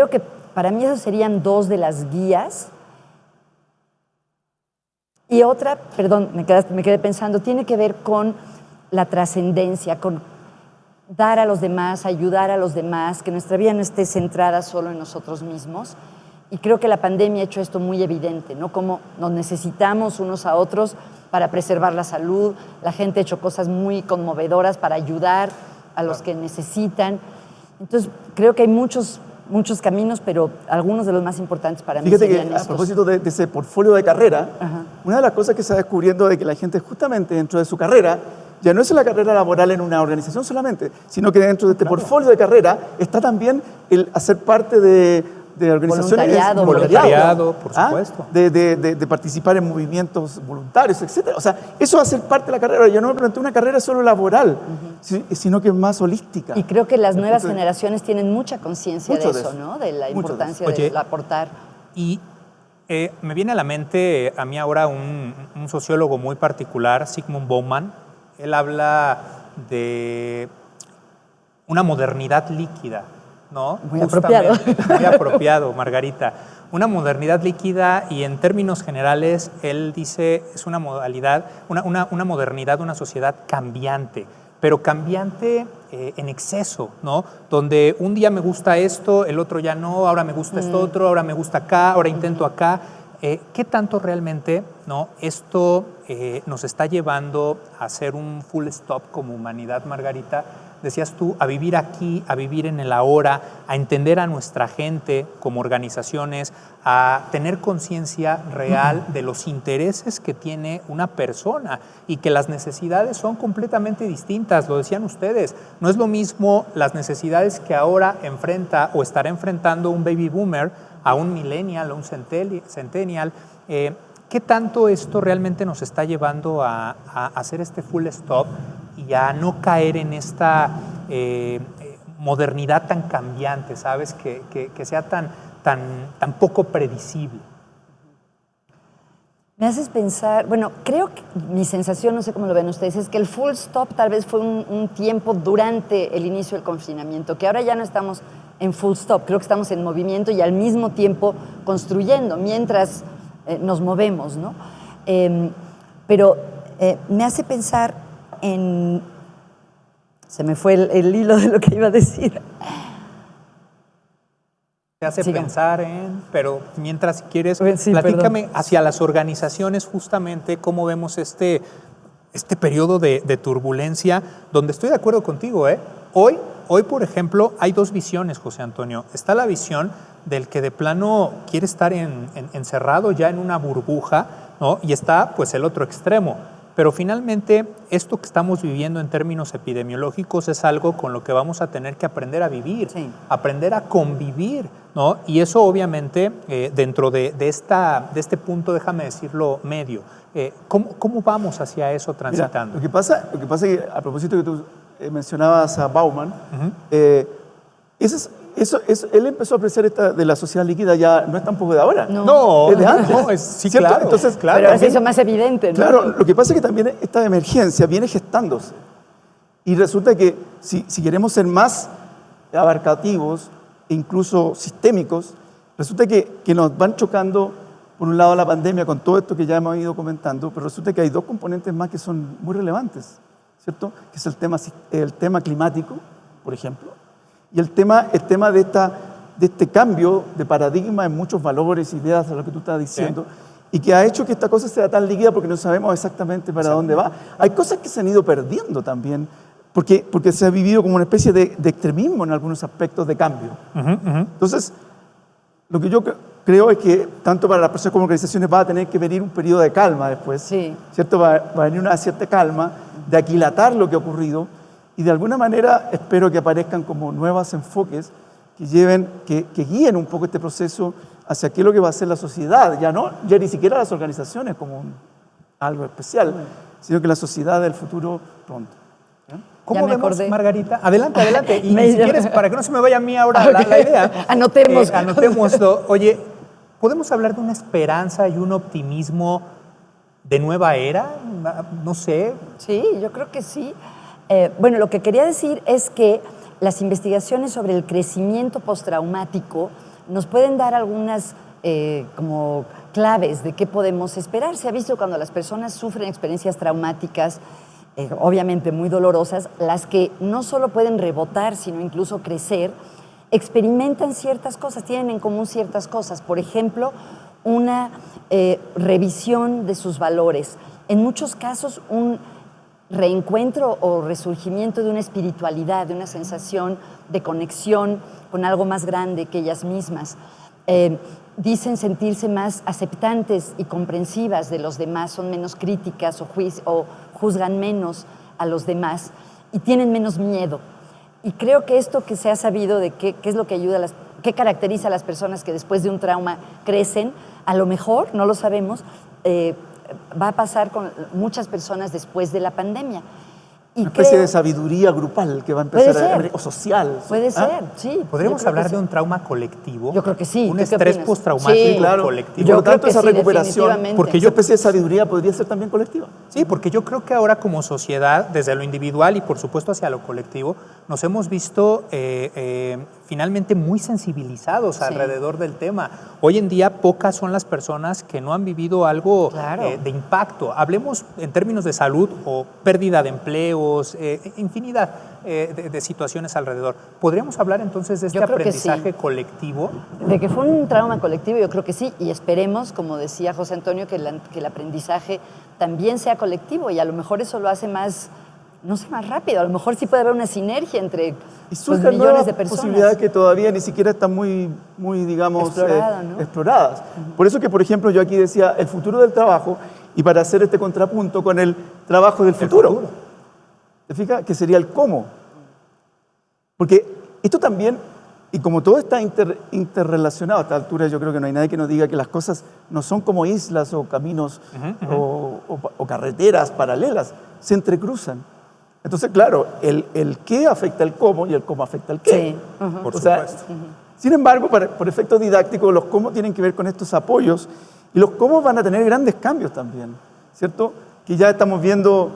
que para mí esas serían dos de las guías. Y otra, perdón, me quedé pensando, tiene que ver con la trascendencia, con dar a los demás, ayudar a los demás, que nuestra vida no esté centrada solo en nosotros mismos. Y creo que la pandemia ha hecho esto muy evidente, ¿no? Cómo nos necesitamos unos a otros para preservar la salud. La gente ha hecho cosas muy conmovedoras para ayudar a los que necesitan. Entonces, creo que hay muchos muchos caminos, pero algunos de los más importantes para mí Fíjate serían que a estos. propósito de ese portfolio de carrera, una de las cosas que se está descubriendo es que la gente justamente dentro de su carrera, ya no es la carrera laboral en una organización solamente, sino que dentro de este portfolio de carrera está también el hacer parte de organizaciones. Voluntariado, por supuesto. De participar en movimientos voluntarios, etc. O sea, eso va a ser parte de la carrera. Yo no me planteo una carrera solo laboral, sino que es más holística. Y creo que las nuevas generaciones tienen mucha conciencia de Mucho de eso, eso. ¿no? De la Mucho de importancia eso. Oye, de aportar. Y me viene a la mente a mí ahora un sociólogo muy particular, Zygmunt Bauman. Él habla de una modernidad líquida, ¿no? Muy apropiado. Muy apropiado, Margarita. Una modernidad líquida y en términos generales, él dice, es una modalidad, una modernidad, una sociedad cambiante, pero cambiante en exceso, ¿no? Donde un día me gusta esto, el otro ya no, ahora me gusta esto otro, ahora me gusta acá, ahora intento acá. ¿Qué tanto realmente, ¿no? Esto nos está llevando a hacer un full stop como humanidad, Margarita? Decías tú, a vivir aquí, a vivir en el ahora, a entender a nuestra gente como organizaciones, a tener conciencia real de los intereses que tiene una persona y que las necesidades son completamente distintas, lo decían ustedes. No es lo mismo las necesidades que ahora enfrenta o estará enfrentando un baby boomer a un millennial, a un centennial. ¿Qué tanto esto realmente nos está llevando a hacer este full stop y a no caer en esta modernidad tan cambiante, ¿sabes? Que sea tan poco predecible. Me haces pensar, bueno, creo que mi sensación, no sé cómo lo ven ustedes, es que el full stop tal vez fue un tiempo durante el inicio del confinamiento, que ahora ya no estamos en full stop, creo que estamos en movimiento y al mismo tiempo construyendo mientras nos movemos, ¿no? Pero me hace pensar en... Se me fue el hilo de lo que iba a decir. Te hace pensar en, pero mientras si quieres, sí, platícame perdón. hacia las organizaciones justamente cómo vemos este periodo de turbulencia, donde estoy de acuerdo contigo, ¿eh? Hoy, por ejemplo, hay dos visiones, José Antonio. Está la visión del que de plano quiere estar encerrado ya en una burbuja, ¿no? Y está pues el otro extremo. Pero finalmente, esto que estamos viviendo en términos epidemiológicos es algo con lo que vamos a tener que aprender a vivir, aprender a convivir, ¿no? Y eso obviamente dentro de este punto, déjame decirlo, medio. ¿Cómo vamos hacia eso transitando? Mira, lo que pasa es que a propósito que tú mencionabas a Bauman, él empezó a apreciar esta de la sociedad líquida ya no es tampoco de ahora. No, es de antes. No, sí, ¿cierto? Claro. Entonces, claro, pero ahora se hizo más evidente, ¿no? Claro, lo que pasa es que también esta emergencia viene gestándose. Y resulta que si queremos ser más abarcativos e incluso sistémicos, resulta que nos van chocando, por un lado, la pandemia con todo esto que ya hemos ido comentando, pero resulta que hay dos componentes más que son muy relevantes, ¿cierto? Que es el tema climático, por ejemplo, y el tema de este cambio de paradigma en muchos valores, ideas, a lo que tú estás diciendo, y que ha hecho que esta cosa sea tan líquida porque no sabemos exactamente para dónde va. Hay cosas que se han ido perdiendo también, porque se ha vivido como una especie de extremismo en algunos aspectos de cambio. Entonces, lo que yo creo es que tanto para las personas como organizaciones va a tener que venir un periodo de calma después, ¿cierto? Va a venir una cierta calma de aquilatar lo que ha ocurrido y de alguna manera espero que aparezcan como nuevos enfoques que guíen un poco este proceso hacia qué es lo que va a hacer la sociedad, ya ni siquiera las organizaciones como algo especial, sino que la sociedad del futuro pronto. ¿Cómo vemos, Margarita? Adelante. Y si quieres, para que no se me vaya a mí ahora la idea. Anotémoslo. Oye, ¿podemos hablar de una esperanza y un optimismo de nueva era? No sé. Sí, yo creo que sí. Bueno, lo que quería decir es que las investigaciones sobre el crecimiento postraumático nos pueden dar algunas como claves de qué podemos esperar. Se ha visto cuando las personas sufren experiencias traumáticas, obviamente muy dolorosas, las que no solo pueden rebotar, sino incluso crecer, experimentan ciertas cosas, tienen en común ciertas cosas. Por ejemplo, una revisión de sus valores. En muchos casos, un reencuentro o resurgimiento de una espiritualidad, de una sensación de conexión con algo más grande que ellas mismas. Dicen sentirse más aceptantes y comprensivas de los demás, son menos críticas o juzgan menos a los demás y tienen menos miedo. Y creo que esto que se ha sabido de qué es lo que ayuda qué caracteriza a las personas que después de un trauma crecen, a lo mejor, no lo sabemos, va a pasar con muchas personas después de la pandemia. Y una especie de sabiduría grupal que va a empezar o social. Puede ser, sí. ¿Podríamos hablar de un trauma colectivo? Yo creo que sí. Un estrés postraumático sí, claro. colectivo. Por lo tanto, esa recuperación, porque esa especie de sabiduría podría ser también colectiva. Sí, porque yo creo que ahora como sociedad, desde lo individual y por supuesto hacia lo colectivo, nos hemos visto finalmente muy sensibilizados alrededor del tema. Hoy en día pocas son las personas que no han vivido algo de impacto. Hablemos en términos de salud o pérdida de empleos, infinidad de situaciones alrededor. ¿Podríamos hablar entonces de este aprendizaje colectivo? De que fue un trauma colectivo, yo creo que sí, y esperemos, como decía José Antonio, que el aprendizaje también sea colectivo y a lo mejor eso lo hace más, no sé, más rápido. A lo mejor sí puede haber una sinergia entre millones de personas. Posibilidades que todavía ni siquiera están muy digamos, exploradas. Por eso que, por ejemplo, yo aquí decía el futuro del trabajo y para hacer este contrapunto con el trabajo del futuro. ¿Te fijas? Que sería el cómo. Porque esto también, y como todo está interrelacionado a esta altura, yo creo que no hay nadie que nos diga que las cosas no son como islas o caminos o carreteras paralelas, se entrecruzan. Entonces, claro, el qué afecta al cómo y el cómo afecta al qué. Sí. Por supuesto. Sin embargo, por efectos didácticos, los cómo tienen que ver con estos apoyos y los cómo van a tener grandes cambios también, ¿cierto? Que ya estamos viendo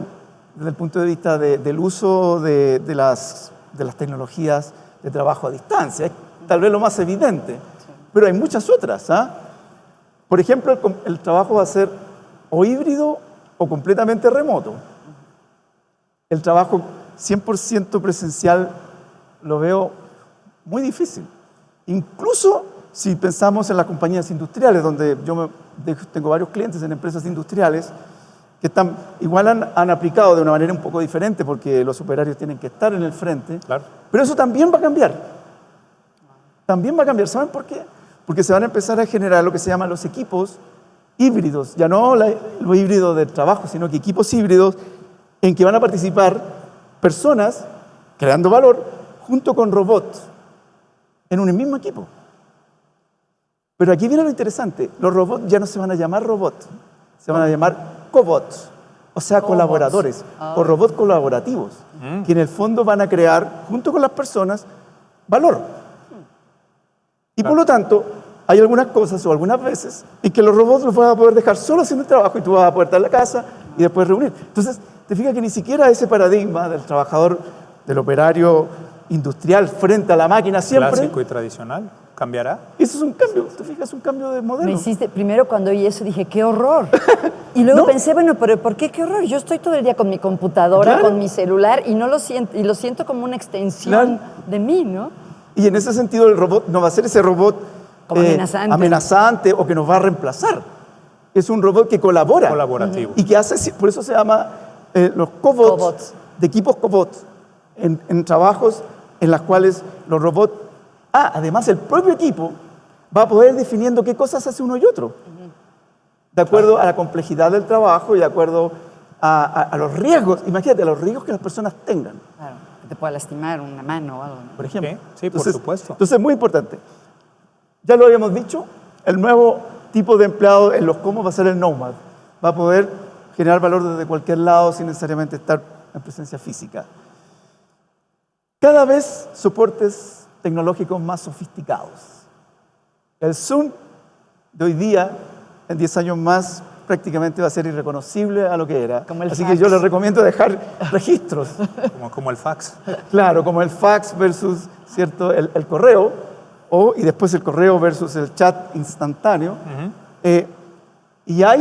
desde el punto de vista del uso de las tecnologías de trabajo a distancia. Es tal vez lo más evidente, pero hay muchas otras. Por ejemplo, el trabajo va a ser o híbrido o completamente remoto. El trabajo 100% presencial lo veo muy difícil. Incluso si pensamos en las compañías industriales, donde yo tengo varios clientes en empresas industriales, que igual han aplicado de una manera un poco diferente porque los operarios tienen que estar en el frente, pero eso también va a cambiar. También va a cambiar. ¿Saben por qué? Porque se van a empezar a generar lo que se llaman los equipos híbridos, ya no lo híbrido del trabajo, sino que equipos híbridos en que van a participar personas creando valor junto con robots en un mismo equipo. Pero aquí viene lo interesante, los robots ya no se van a llamar robots, se van a llamar cobots, o sea, colaboradores o robots colaborativos, que en el fondo van a crear, junto con las personas, valor. Y por lo tanto, hay algunas cosas o algunas veces en que los robots los van a poder dejar solo haciendo el trabajo y tú vas a poder estar en la casa y después reunir. Entonces, te fijas que ni siquiera ese paradigma del trabajador, del operario industrial frente a la máquina siempre... Clásico y tradicional. ¿Cambiará? Eso es un cambio, te fijas, un cambio de modelo. Me hiciste, primero cuando oí eso dije, ¡qué horror! Y luego pensé, bueno, pero ¿por qué qué horror? Yo estoy todo el día con mi computadora, con mi celular, y no lo siento, y lo siento como una extensión de mí, ¿no? Y en ese sentido el robot no va a ser ese robot como amenazante o que nos va a reemplazar. Es un robot que colabora. Colaborativo. Y que hace, por eso se llama los cobots, de equipos cobots, en trabajos en los cuales los robots... además el propio equipo va a poder ir definiendo qué cosas hace uno y otro. De acuerdo a la complejidad del trabajo y de acuerdo a los riesgos. Imagínate, a los riesgos que las personas tengan. Claro, que te pueda lastimar una mano o algo, ¿no? Por ejemplo. Sí, por supuesto. Entonces es muy importante. Ya lo habíamos dicho, el nuevo tipo de empleado en los cómo va a ser el nomad. Va a poder generar valor desde cualquier lado sin necesariamente estar en presencia física. Cada vez soportes tecnológicos más sofisticados. El Zoom de hoy día, en 10 años más, prácticamente va a ser irreconocible a lo que era. Así que yo les recomiendo dejar registros. Como el fax. Claro, como el fax versus, ¿cierto?, el correo, y después el correo versus el chat instantáneo. Y ya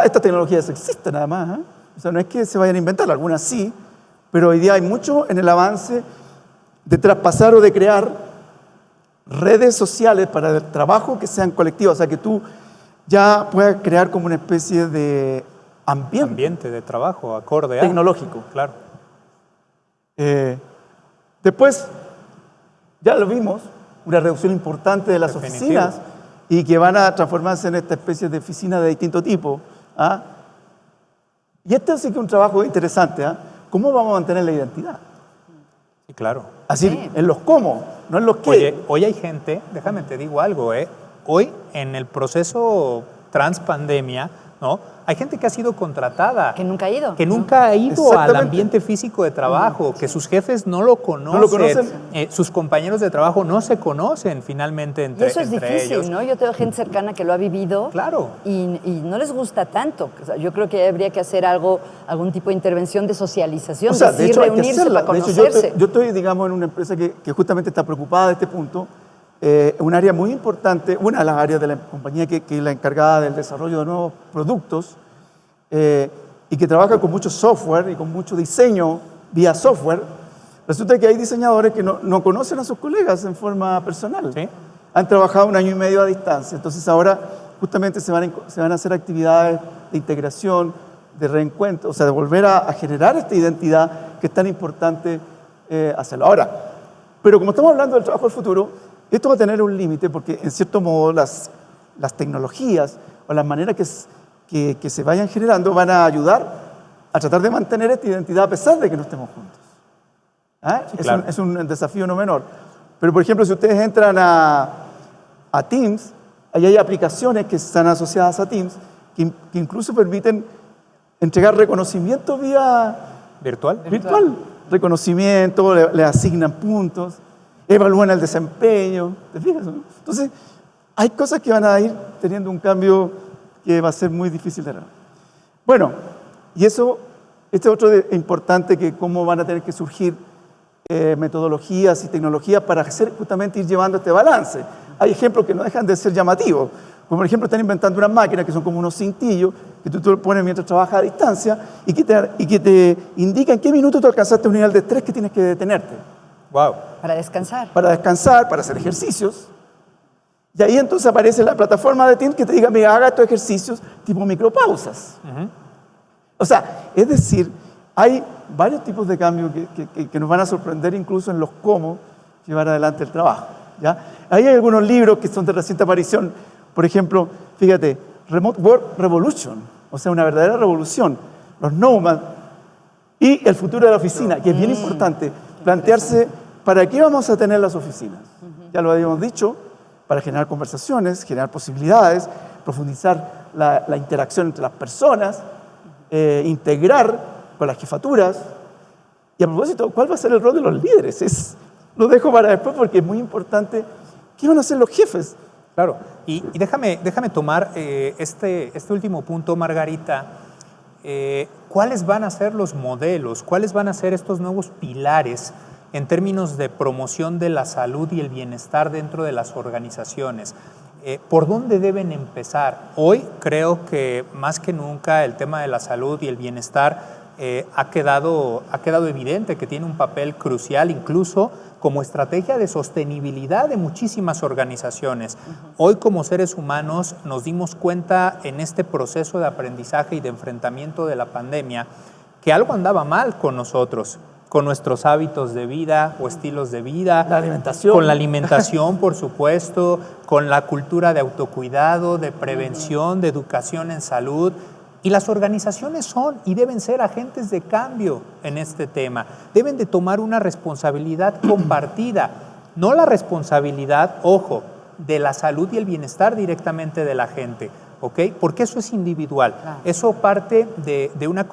estas tecnologías existen además. O sea, no es que se vayan a inventar, algunas sí, pero hoy día hay mucho en el avance de traspasar o de crear redes sociales para el trabajo que sean colectivas, o sea, que tú ya puedas crear como una especie de ambiente de trabajo, acorde a tecnológico. Claro. Después, ya lo vimos, una reducción importante de las Definitivo. oficinas y que van a transformarse en esta especie de oficinas de distinto tipo. ¿Ah? Y este sí que es un trabajo interesante. ¿Ah? ¿Cómo vamos a mantener la identidad? Sí, claro. Así, Sí. en los cómo, no en los qué. Oye, hoy hay gente, déjame te digo algo, hoy en el proceso transpandemia, ¿no? Hay gente que ha sido contratada, Que nunca ha ido. que nunca ha ido al Exactamente. ambiente físico de trabajo, que sus jefes no lo conocen, No lo conocen. Sus compañeros de trabajo no se conocen finalmente Y entre, eso es entre difícil, ellos. ¿no? Yo tengo gente cercana que lo ha vivido. Claro. Y no les gusta tanto. O sea, yo creo que habría que hacer algún tipo de intervención de socialización, O sea, de de sí hecho, hay que reunirse hacerla. para De hecho, conocerse. yo estoy, digamos, en una empresa que justamente está preocupada de este punto. Un área muy importante, una de las áreas de la compañía que es la encargada del desarrollo de nuevos productos y que trabaja con mucho software y con mucho diseño vía software. Resulta que hay diseñadores que no conocen a sus colegas en forma personal. ¿Sí? Han trabajado 1 año y medio a distancia. Entonces ahora justamente se van a hacer actividades de integración, de reencuentro, o sea, de volver a generar esta identidad que es tan importante hacerlo. Ahora, pero como estamos hablando del trabajo del futuro, esto va a tener un límite porque en cierto modo las tecnologías o las maneras que se vayan generando van a ayudar a tratar de mantener esta identidad a pesar de que no estemos juntos. ¿Ah? Sí, claro. Es un desafío no menor. Pero, por ejemplo, si ustedes entran a Teams, ahí hay aplicaciones que están asociadas a Teams que incluso permiten entregar reconocimiento vía ¿Virtual? virtual. Reconocimiento, le asignan puntos, evalúan el desempeño. ¿Te fijas? ¿No? Entonces, hay cosas que van a ir teniendo un cambio que va a ser muy difícil de lograr. Bueno, y eso, este es otro importante, que cómo van a tener que surgir metodologías y tecnologías para justamente ir llevando este balance. Hay ejemplos que no dejan de ser llamativos. Como por ejemplo, están inventando unas máquinas que son como unos cintillos que tú pones mientras trabajas a distancia y que te indican en qué minuto tú alcanzaste un nivel de estrés que tienes que detenerte. Wow. Para descansar. Para descansar, para hacer ejercicios. Y ahí entonces aparece la plataforma de Teams que te diga, mira, haga estos ejercicios tipo micropausas. O sea, es decir, hay varios tipos de cambios que nos van a sorprender incluso en los cómo llevar adelante el trabajo. ¿Ya? Ahí hay algunos libros que son de reciente aparición. Por ejemplo, fíjate, Remote Work Revolution, o sea, una verdadera revolución. Los Nomads y el futuro de la oficina, que es bien importante. Plantearse, ¿para qué vamos a tener las oficinas? Ya lo habíamos dicho, para generar conversaciones, generar posibilidades, profundizar la interacción entre las personas, integrar con las jefaturas. Y a propósito, ¿cuál va a ser el rol de los líderes? Lo dejo para después porque es muy importante. ¿Qué van a hacer los jefes? Claro, y déjame tomar este último punto, Margarita. ¿Cuáles van a ser los modelos? ¿Cuáles van a ser estos nuevos pilares en términos de promoción de la salud y el bienestar dentro de las organizaciones? ¿Por dónde deben empezar? Hoy creo que más que nunca el tema de la salud y el bienestar ha quedado evidente que tiene un papel crucial incluso como estrategia de sostenibilidad de muchísimas organizaciones. Hoy como seres humanos nos dimos cuenta en este proceso de aprendizaje y de enfrentamiento de la pandemia que algo andaba mal con nosotros, con nuestros hábitos de vida o estilos de vida. La alimentación. Con la alimentación, por supuesto, con la cultura de autocuidado, de prevención, de educación en salud. Y las organizaciones son y deben ser agentes de cambio en este tema. Deben de tomar una responsabilidad compartida, no la responsabilidad, ojo, de la salud y el bienestar directamente de la gente, ¿ok? Porque eso es individual. Claro. Eso parte de una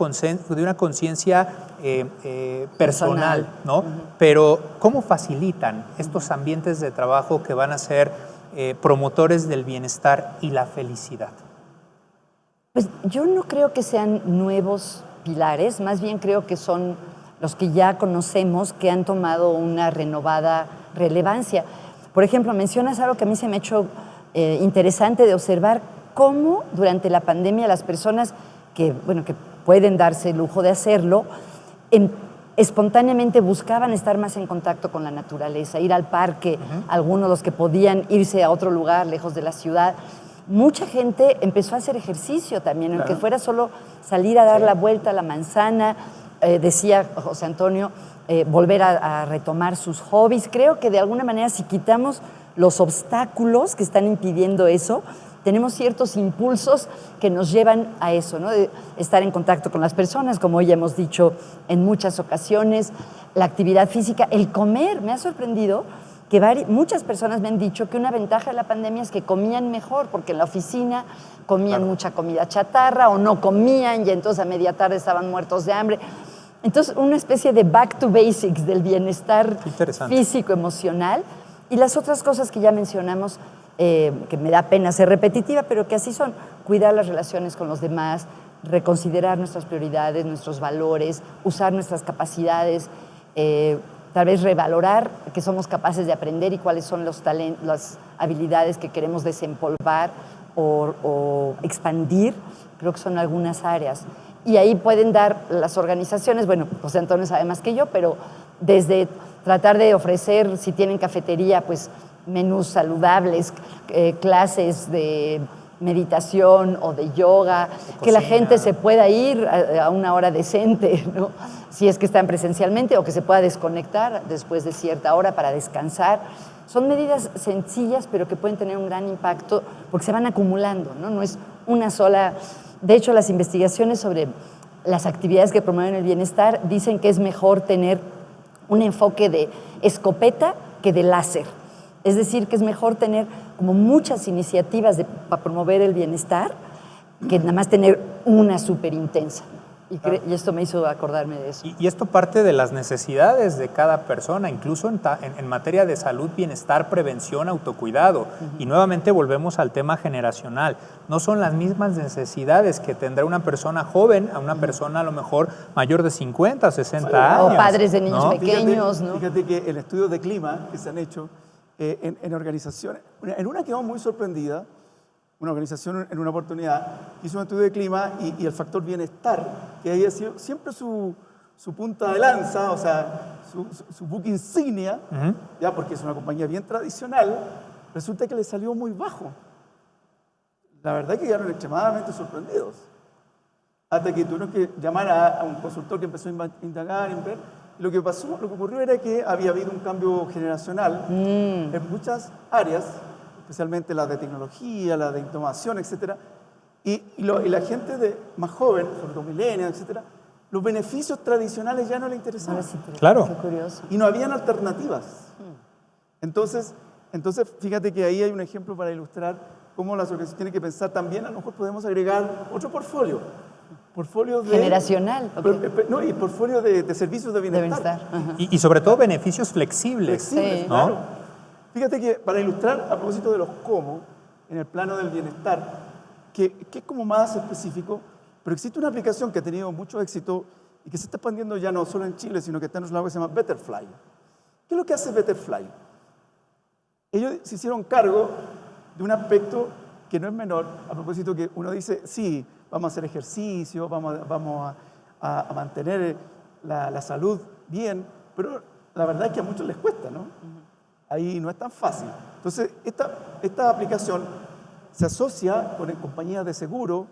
conciencia personal, ¿no? Pero ¿cómo facilitan estos ambientes de trabajo que van a ser promotores del bienestar y la felicidad? Pues yo no creo que sean nuevos pilares, más bien creo que son los que ya conocemos, que han tomado una renovada relevancia. Por ejemplo, mencionas algo que a mí se me ha hecho interesante de observar cómo durante la pandemia las personas que pueden darse el lujo de hacerlo, espontáneamente buscaban estar más en contacto con la naturaleza, ir al parque, algunos los que podían irse a otro lugar lejos de la ciudad. mucha gente empezó a hacer ejercicio también, aunque fuera solo salir a dar la vuelta a la manzana, decía José Antonio, volver a retomar sus hobbies. Creo que de alguna manera si quitamos los obstáculos que están impidiendo eso, tenemos ciertos impulsos que nos llevan a eso, ¿no? De estar en contacto con las personas, como hoy hemos dicho en muchas ocasiones, la actividad física, el comer. Me ha sorprendido que muchas personas me han dicho que una ventaja de la pandemia es que comían mejor, porque en la oficina comían mucha comida chatarra o no comían y entonces a media tarde estaban muertos de hambre. Entonces, una especie de back to basics del bienestar físico, emocional. Y las otras cosas que ya mencionamos, que me da pena ser repetitiva, pero que así son: cuidar las relaciones con los demás, reconsiderar nuestras prioridades, nuestros valores, usar nuestras capacidades, tal vez revalorar que somos capaces de aprender y cuáles son los talentos, las habilidades que queremos desempolvar o expandir. Creo que son algunas áreas. Y ahí pueden dar las organizaciones, bueno, José Antonio sabe más que yo, pero desde tratar de ofrecer, si tienen cafetería, pues menús saludables, clases de meditación o de yoga, que la gente se pueda ir a una hora decente, ¿no? Si es que están presencialmente, o que se pueda desconectar después de cierta hora para descansar. Son medidas sencillas, pero que pueden tener un gran impacto porque se van acumulando, ¿no? No es una sola. De hecho, las investigaciones sobre las actividades que promueven el bienestar dicen que es mejor tener un enfoque de escopeta que de láser. Es decir, que es mejor tener como muchas iniciativas para promover el bienestar que nada más tener una súper intensa. Y esto me hizo acordarme de eso. Y esto parte de las necesidades de cada persona, incluso en materia de salud, bienestar, prevención, autocuidado. Y nuevamente volvemos al tema generacional. No son las mismas necesidades que tendrá una persona joven a una persona a lo mejor mayor de 50, 60 años. O padres de niños pequeños, ¿no? Fíjate que en estudios de clima que se han hecho en organizaciones, en una quedó muy sorprendida. Una organización en una oportunidad hizo un estudio de clima y el factor bienestar, que había sido siempre su punta de lanza, o sea, su buque insignia, ya porque es una compañía bien tradicional, resulta que le salió muy bajo. La verdad es que quedaron extremadamente sorprendidos. Hasta que tuvieron que llamar a un consultor que empezó a indagar, y lo que ocurrió era que había habido un cambio generacional en muchas áreas, especialmente la de tecnología, la de innovación, etc. Y la gente más joven, sobre todo millennials, etc., los beneficios tradicionales ya no le interesaban. Claro. Qué curioso. Y no habían alternativas. Entonces, fíjate que ahí hay un ejemplo para ilustrar cómo las organizaciones tienen que pensar también. A lo mejor podemos agregar otro portfolio. Portfolio de, generacional. Okay. No, y portfolio de servicios de bienestar. Y sobre todo beneficios flexibles. Flexibles, sí. ¿no? Claro. Fíjate que para ilustrar a propósito de los cómo, en el plano del bienestar, que es como más específico, pero existe una aplicación que ha tenido mucho éxito y que se está expandiendo ya no solo en Chile, sino que está en otros lados, que se llama Betterfly. ¿Qué es lo que hace Betterfly? Ellos se hicieron cargo de un aspecto que no es menor, a propósito que uno dice, sí, vamos a hacer ejercicio, vamos a mantener la salud bien, pero la verdad es que a muchos les cuesta, ¿no? Ahí no es tan fácil. Entonces, esta aplicación se asocia con compañías de seguros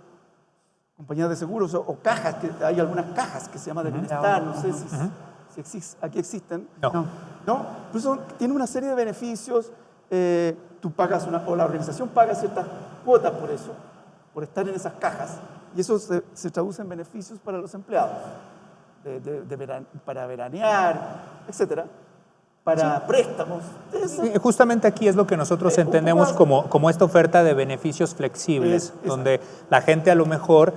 o cajas, que hay algunas cajas que se llaman de bienestar, no sé si aquí existen. No, pero tiene una serie de beneficios. Tú pagas o la organización paga ciertas cuotas por eso, por estar en esas cajas, y eso se traduce en beneficios para los empleados, para veranear, etcétera. Para préstamos. Justamente aquí es lo que nosotros entendemos como esta oferta de beneficios flexibles, donde la gente a lo mejor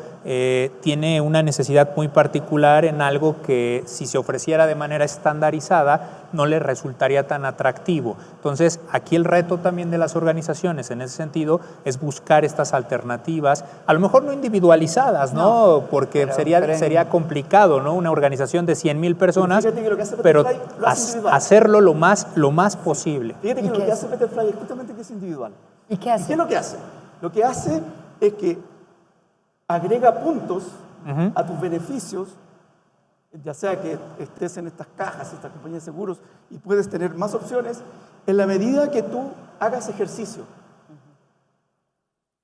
tiene una necesidad muy particular en algo que si se ofreciera de manera estandarizada no le resultaría tan atractivo. Entonces, aquí el reto también de las organizaciones en ese sentido es buscar estas alternativas, a lo mejor no individualizadas, ¿no? Porque sería complicado, ¿no? Una organización de 100,000 personas, pero hacerlo lo más posible. Fíjate que lo que hace Betterfly es justamente que es individual. ¿Y qué hace? ¿Y qué es lo que hace? Lo que hace es que agrega puntos a tus beneficios, ya sea que estés en estas cajas, estas compañías de seguros, y puedes tener más opciones en la medida que tú hagas ejercicio.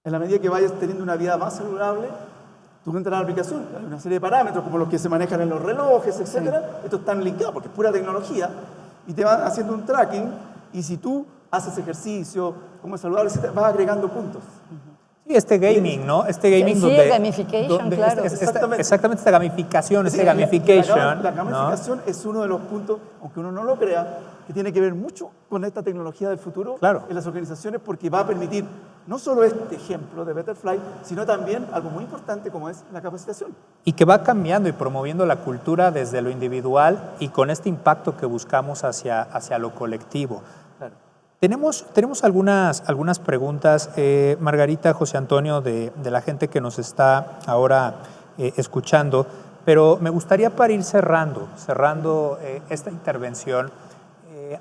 En la medida que vayas teniendo una vida más saludable, tú entras a la aplicación, hay una serie de parámetros como los que se manejan en los relojes, etc. Estos están linkados porque es pura tecnología y te van haciendo un tracking, y si tú haces ejercicio, como es saludable, vas agregando puntos. Sí, este gaming, ¿no? Este gaming Sí, donde... gamification, claro. Exactamente esta gamificación, Sí, este gamification. La gamificación, ¿no?, es uno de los puntos, aunque uno no lo crea, que tiene que ver mucho con esta tecnología del futuro en las organizaciones, porque va a permitir no solo este ejemplo de Betterfly, sino también algo muy importante como es la capacitación. Y que va cambiando y promoviendo la cultura desde lo individual y con este impacto que buscamos hacia lo colectivo. Claro. Tenemos algunas preguntas, Margarita, José Antonio, de la gente que nos está ahora escuchando, pero me gustaría, para ir cerrando esta intervención,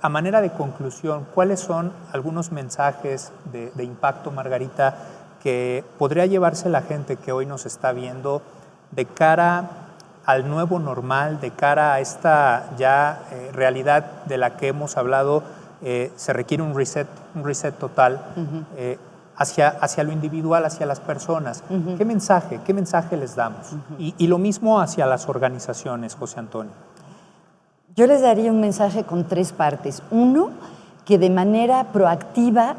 a manera de conclusión, ¿cuáles son algunos mensajes de impacto, Margarita, que podría llevarse la gente que hoy nos está viendo de cara al nuevo normal, de cara a esta ya realidad de la que hemos hablado? Se requiere un reset total hacia lo individual, hacia las personas. ¿Qué mensaje les damos? Y lo mismo hacia las organizaciones, José Antonio. Yo les daría un mensaje con 3 partes. 1, que de manera proactiva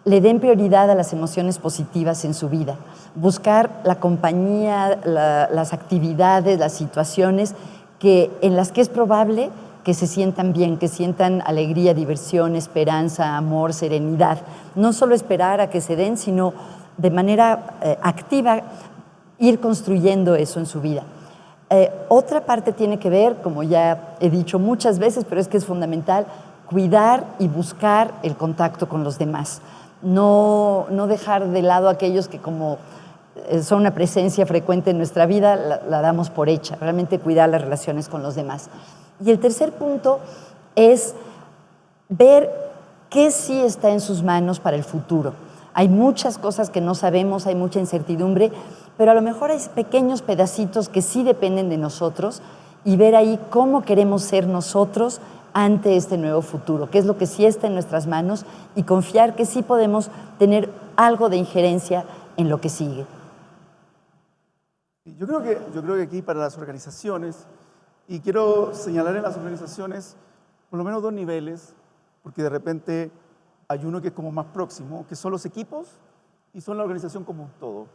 le den prioridad a las emociones positivas en su vida. Buscar la compañía, las actividades, las situaciones en las que es probable que se sientan bien, que sientan alegría, diversión, esperanza, amor, serenidad. No solo esperar a que se den, sino de manera activa ir construyendo eso en su vida. Otra parte tiene que ver, como ya he dicho muchas veces, pero es que es fundamental, cuidar y buscar el contacto con los demás. No dejar de lado a aquellos que, como son una presencia frecuente en nuestra vida, la damos por hecha. Realmente cuidar las relaciones con los demás. Y el tercer punto es ver qué sí está en sus manos para el futuro. Hay muchas cosas que no sabemos, hay mucha incertidumbre, pero a lo mejor hay pequeños pedacitos que sí dependen de nosotros, y ver ahí cómo queremos ser nosotros ante este nuevo futuro, qué es lo que sí está en nuestras manos, y confiar que sí podemos tener algo de injerencia en lo que sigue. Yo creo que aquí para las organizaciones, y quiero señalar en las organizaciones por lo menos 2 niveles, porque de repente hay uno que es como más próximo, que son los equipos y son la organización como un todo.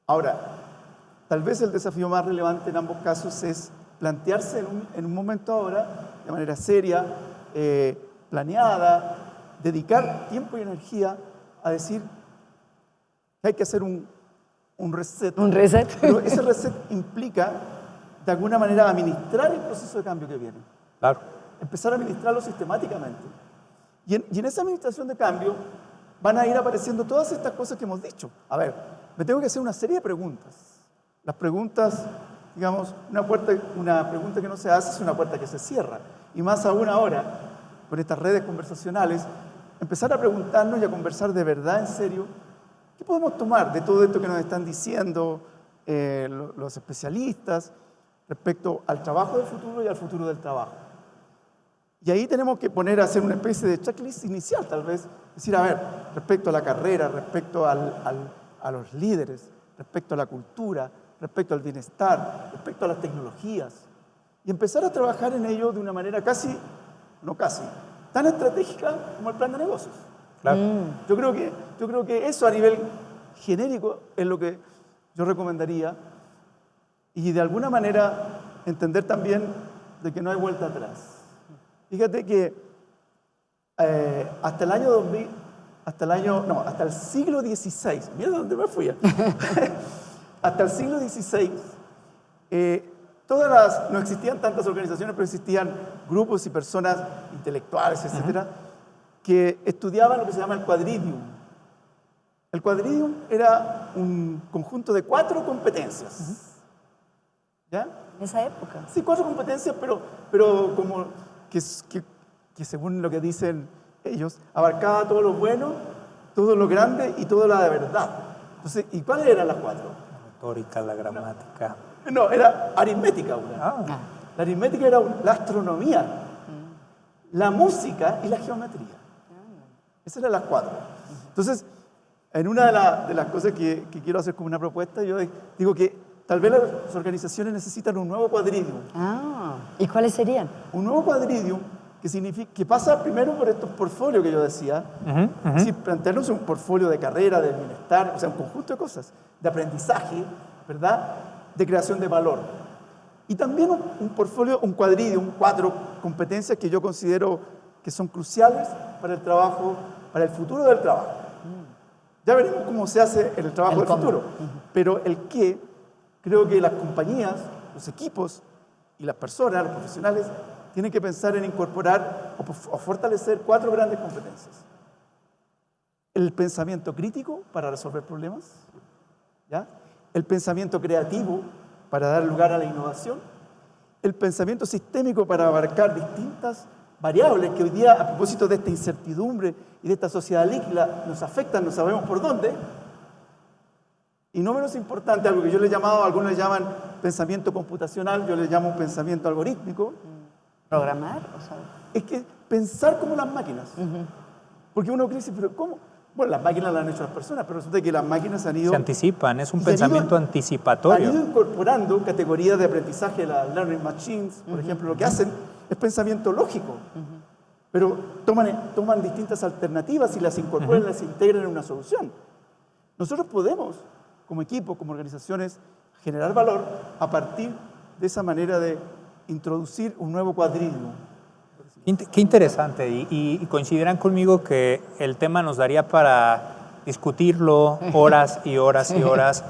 Ahora, tal vez el desafío más relevante en ambos casos es plantearse en un momento ahora, de manera seria, planeada, dedicar tiempo y energía a decir que hay que hacer un reset. ¿Un reset? Pero ese reset implica, de alguna manera, administrar el proceso de cambio que viene. Claro. Empezar a administrarlo sistemáticamente. Y en esa administración de cambio van a ir apareciendo todas estas cosas que hemos dicho. A ver, me tengo que hacer una serie de preguntas. Las preguntas, digamos, una pregunta que no se hace es una puerta que se cierra. Y más aún ahora, con estas redes conversacionales, empezar a preguntarnos y a conversar de verdad, en serio, ¿qué podemos tomar de todo esto que nos están diciendo los especialistas respecto al trabajo del futuro y al futuro del trabajo? Y ahí tenemos que poner a hacer una especie de checklist inicial, tal vez. Decir, a ver, respecto a la carrera, respecto a los líderes, respecto a la cultura, respecto al bienestar, respecto a las tecnologías. Y empezar a trabajar en ello de una manera tan estratégica como el plan de negocios. Claro. Yo creo que eso a nivel genérico es lo que yo recomendaría. Y de alguna manera entender también de que no hay vuelta atrás. Fíjate que hasta el siglo XVI, mira dónde me fui. Hasta el siglo XVI, no existían tantas organizaciones, pero existían grupos y personas intelectuales, etcétera, que estudiaban lo que se llama el quadrivium. El quadrivium era un conjunto de 4 competencias. ¿Ya? En esa época. Sí, 4 competencias, pero como que según lo que dicen ellos, abarcaba todo lo bueno, todo lo grande y todo lo de verdad. Entonces, ¿y cuáles eran las 4? La retórica, la gramática. No, era aritmética una. La aritmética era la astronomía, la música y la geometría. Esas eran las 4. Entonces, En una de las cosas que quiero hacer como una propuesta, yo digo que tal vez las organizaciones necesitan un nuevo quadridium. Ah, ¿y cuáles serían? Un nuevo quadridium que significa que pasa primero por estos portfolios que yo decía. Es decir, plantearnos un portfolio de carrera, de bienestar, o sea, un conjunto de cosas, de aprendizaje, ¿verdad? De creación de valor. Y también un portfolio, un quadridium, 4 competencias que yo considero que son cruciales para el trabajo, para el futuro del trabajo. Ya veremos cómo se hace en el trabajo del futuro. Pero el qué, creo que las compañías, los equipos y las personas, los profesionales, tienen que pensar en incorporar o fortalecer 4 grandes competencias. El pensamiento crítico para resolver problemas, ¿ya? El pensamiento creativo para dar lugar a la innovación, el pensamiento sistémico para abarcar distintas variables que hoy día, a propósito de esta incertidumbre y de esta sociedad líquida, nos afectan, no sabemos por dónde. Y no menos importante, algo que yo le he llamado, algunos le llaman pensamiento computacional, yo le llamo un pensamiento algorítmico. ¿Programar? O sea, Es que pensar como las máquinas. Porque uno dice, pero ¿cómo? Bueno, las máquinas las han hecho las personas, pero resulta que las máquinas han ido... Se anticipan, es un pensamiento anticipatorio. Han ido incorporando categorías de aprendizaje, las learning machines, por ejemplo, lo que hacen es pensamiento lógico. Pero toman distintas alternativas y las incorporan, las integran en una solución. Nosotros podemos, como equipo, como organizaciones, generar valor a partir de esa manera de introducir un nuevo cuadridium. Qué interesante, y coincidirán conmigo que el tema nos daría para discutirlo horas y horas y horas.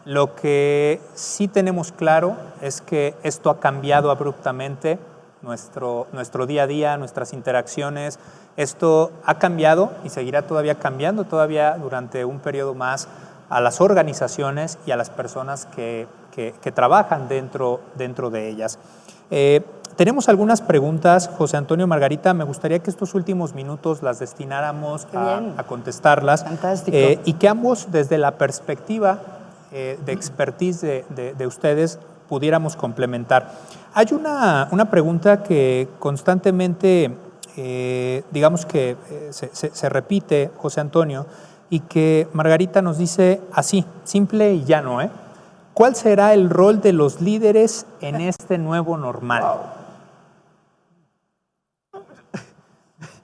Lo que sí tenemos claro es que esto ha cambiado abruptamente nuestro día a día, nuestras interacciones. Esto ha cambiado y seguirá todavía cambiando todavía durante un periodo más a las organizaciones y a las personas que trabajan dentro de ellas. Tenemos algunas preguntas, José Antonio, Margarita. Me gustaría que estos últimos minutos las destináramos a contestarlas. Fantástico. Y que ambos, desde la perspectiva de expertise de ustedes, pudiéramos complementar. Hay una pregunta que constantemente, digamos que se repite, José Antonio, y que Margarita nos dice así, simple y llano, ¿cuál será el rol de los líderes en este nuevo normal? Wow.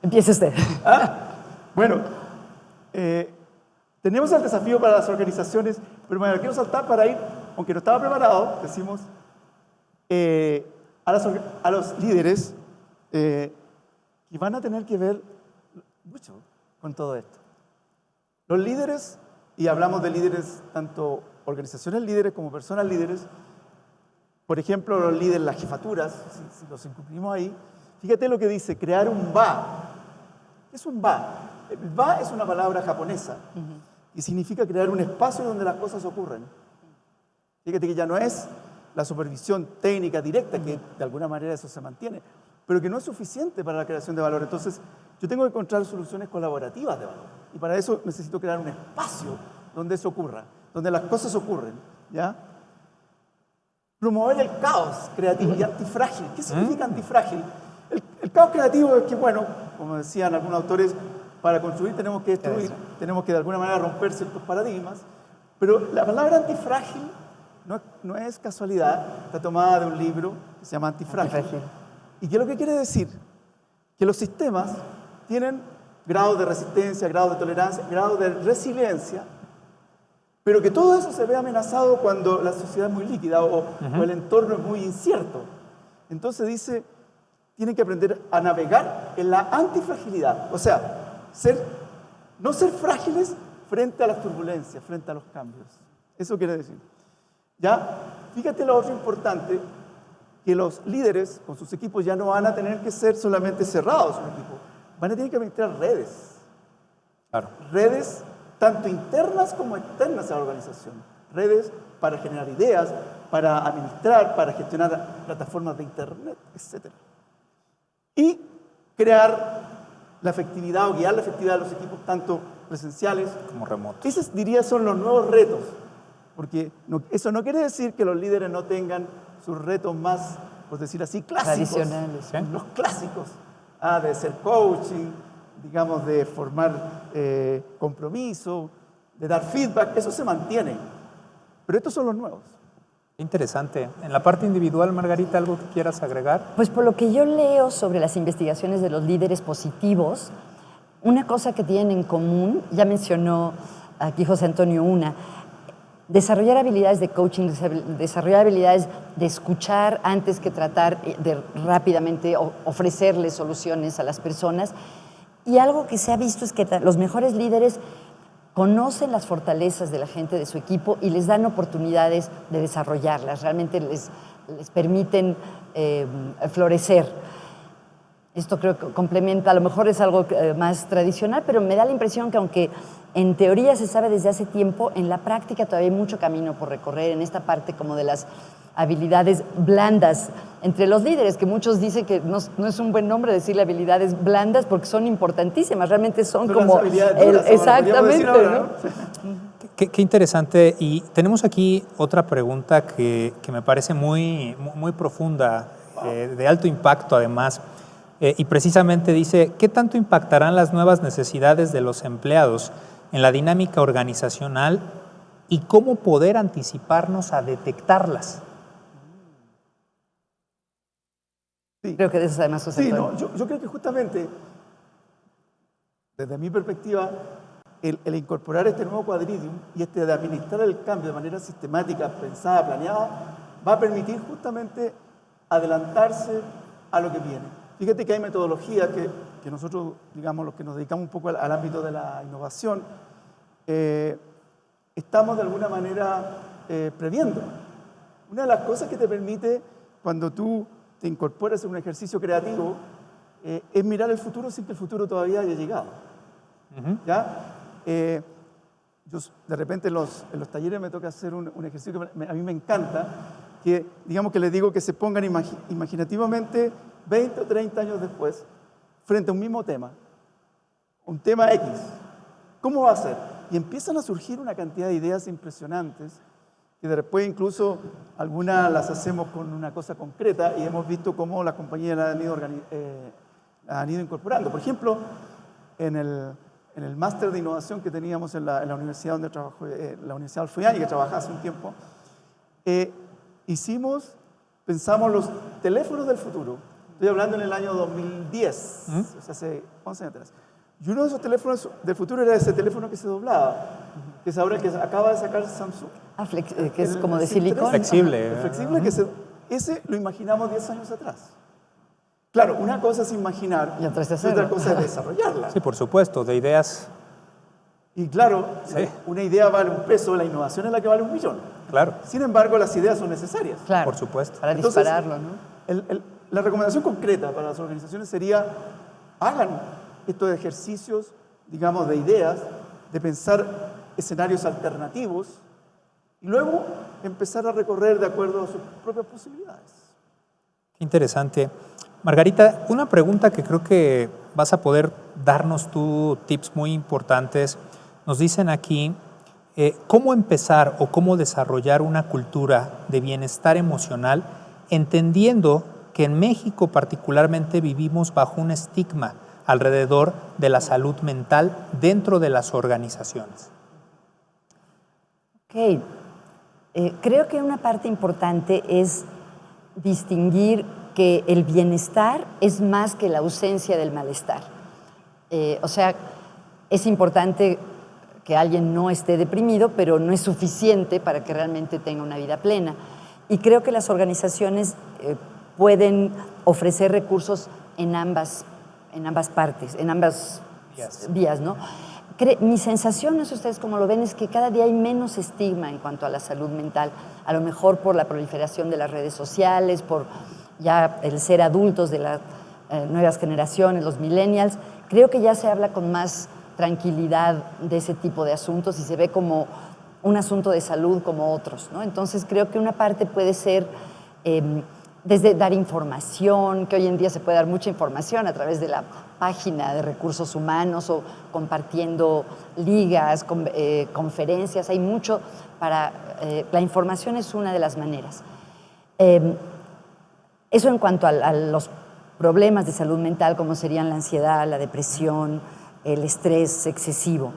Empiece usted. Bueno, tenemos el desafío para las organizaciones, pero me quiero saltar para ir, aunque no estaba preparado, decimos, a los líderes que van a tener que ver mucho con todo esto. Los líderes, y hablamos de líderes, tanto organizaciones líderes como personas líderes, por ejemplo, los líderes, las jefaturas, si los incluimos ahí, fíjate lo que dice, crear un ba. ¿Qué es un ba? El ba es una palabra japonesa y significa crear un espacio donde las cosas ocurren. Fíjate que ya no es la supervisión técnica directa, que de alguna manera eso se mantiene, pero que no es suficiente para la creación de valor. Entonces, yo tengo que encontrar soluciones colaborativas de valor. Y para eso necesito crear un espacio donde eso ocurra, donde las cosas ocurren, ¿ya? Promover el caos creativo y antifrágil. ¿Qué significa antifrágil? El caos creativo es que, bueno, como decían algunos autores, para construir tenemos que destruir, tenemos que de alguna manera romper ciertos paradigmas, pero la palabra antifrágil no es casualidad, está tomada de un libro que se llama Antifrágil. ¿Y qué es lo que quiere decir? Que los sistemas tienen grados de resistencia, grados de tolerancia, grados de resiliencia, pero que todo eso se ve amenazado cuando la sociedad es muy líquida o el entorno es muy incierto. Entonces dice, tienen que aprender a navegar en la antifragilidad, o sea, no ser frágiles frente a las turbulencias, frente a los cambios. Eso quiere decir. Ya, fíjate lo otro importante, que los líderes con sus equipos ya no van a tener que ser solamente cerrados en un equipo, van a tener que administrar redes. Claro. Redes tanto internas como externas a la organización. Redes para generar ideas, para administrar, para gestionar plataformas de internet, etc. Y crear la efectividad o guiar la efectividad de los equipos tanto presenciales como remotos. Esos, diría, son los nuevos retos. Porque eso no quiere decir que los líderes no tengan sus retos más, por decir así, clásicos. Tradicionales. Los clásicos, de ser coaching, digamos, de formar compromiso, de dar feedback, eso se mantiene. Pero estos son los nuevos. Interesante. En la parte individual, Margarita, ¿algo que quieras agregar? Pues por lo que yo leo sobre las investigaciones de los líderes positivos, una cosa que tienen en común, ya mencionó aquí José Antonio una, desarrollar habilidades de coaching, desarrollar habilidades de escuchar antes que tratar de rápidamente ofrecerles soluciones a las personas. Y algo que se ha visto es que los mejores líderes conocen las fortalezas de la gente de su equipo y les dan oportunidades de desarrollarlas, realmente les permiten florecer. Esto creo que complementa, a lo mejor es algo más tradicional, pero me da la impresión que aunque en teoría se sabe desde hace tiempo, en la práctica todavía hay mucho camino por recorrer en esta parte como de las habilidades blandas entre los líderes, que muchos dicen que no es un buen nombre decirle habilidades blandas porque son importantísimas, realmente son como... Exactamente, ¿no? Qué interesante. Y tenemos aquí otra pregunta que me parece muy profunda, de alto impacto además. Y precisamente dice, ¿qué tanto impactarán las nuevas necesidades de los empleados en la dinámica organizacional y cómo poder anticiparnos a detectarlas? Sí. Creo que de eso además Sí, no, yo creo que justamente, desde mi perspectiva, el incorporar este nuevo quadridium y de administrar el cambio de manera sistemática, pensada, planeada, va a permitir justamente adelantarse a lo que viene. Fíjate que hay metodologías que nosotros, digamos, los que nos dedicamos un poco al ámbito de la innovación, estamos de alguna manera previendo. Una de las cosas que te permite cuando tú te incorporas en un ejercicio creativo es mirar el futuro sin que el futuro todavía haya llegado. ¿Ya? Yo de repente en los talleres me toca hacer un ejercicio que a mí me encanta, que digamos que les digo que se pongan imaginativamente 20 o 30 años después frente a un mismo tema, un tema X. ¿Cómo va a ser? Y empiezan a surgir una cantidad de ideas impresionantes que después incluso algunas las hacemos con una cosa concreta y hemos visto cómo las compañías la han ido incorporando. Por ejemplo, en el máster de innovación que teníamos en la universidad donde trabajó, la Universidad Alfuyani, que trabajaba hace un tiempo, pensamos los teléfonos del futuro. Estoy hablando en el año 2010, o sea, hace 11 años atrás. Y uno de esos teléfonos del futuro era ese teléfono que se doblaba, que es ahora el que acaba de sacar Samsung. Que es como de silicón. Flexible. Flexible, ese lo imaginamos 10 años atrás. Claro, una cosa es imaginar y otra cosa es desarrollarla. Sí, por supuesto, de ideas. Y claro, sí, una idea vale un peso, la innovación es la que vale 1 millón. Claro. Sin embargo, las ideas son necesarias. Claro, por supuesto. Para dispararlo, ¿no? La recomendación concreta para las organizaciones sería, hagan estos ejercicios, digamos, de ideas, de pensar escenarios alternativos y luego empezar a recorrer de acuerdo a sus propias posibilidades. Qué interesante. Margarita, una pregunta que creo que vas a poder darnos tú tips muy importantes. Nos dicen aquí, ¿cómo empezar o cómo desarrollar una cultura de bienestar emocional, entendiendo que en México particularmente vivimos bajo un estigma alrededor de la salud mental dentro de las organizaciones? Ok. Creo que una parte importante es distinguir que el bienestar es más que la ausencia del malestar. O sea, es importante que alguien no esté deprimido, pero no es suficiente para que realmente tenga una vida plena. Y creo que las organizaciones pueden ofrecer recursos en ambas partes, en ambas vías, ¿no? Mi sensación, no sé ustedes cómo lo ven, es que cada día hay menos estigma en cuanto a la salud mental, a lo mejor por la proliferación de las redes sociales, por ya el ser adultos de las nuevas generaciones, los millennials. Creo que ya se habla con más tranquilidad de ese tipo de asuntos y se ve como un asunto de salud como otros, ¿no? Entonces creo que una parte puede ser desde dar información, que hoy en día se puede dar mucha información a través de la página de recursos humanos o compartiendo ligas, conferencias, hay mucho para... la información es una de las maneras. Eso en cuanto a los problemas de salud mental, como serían la ansiedad, la depresión, el estrés excesivo.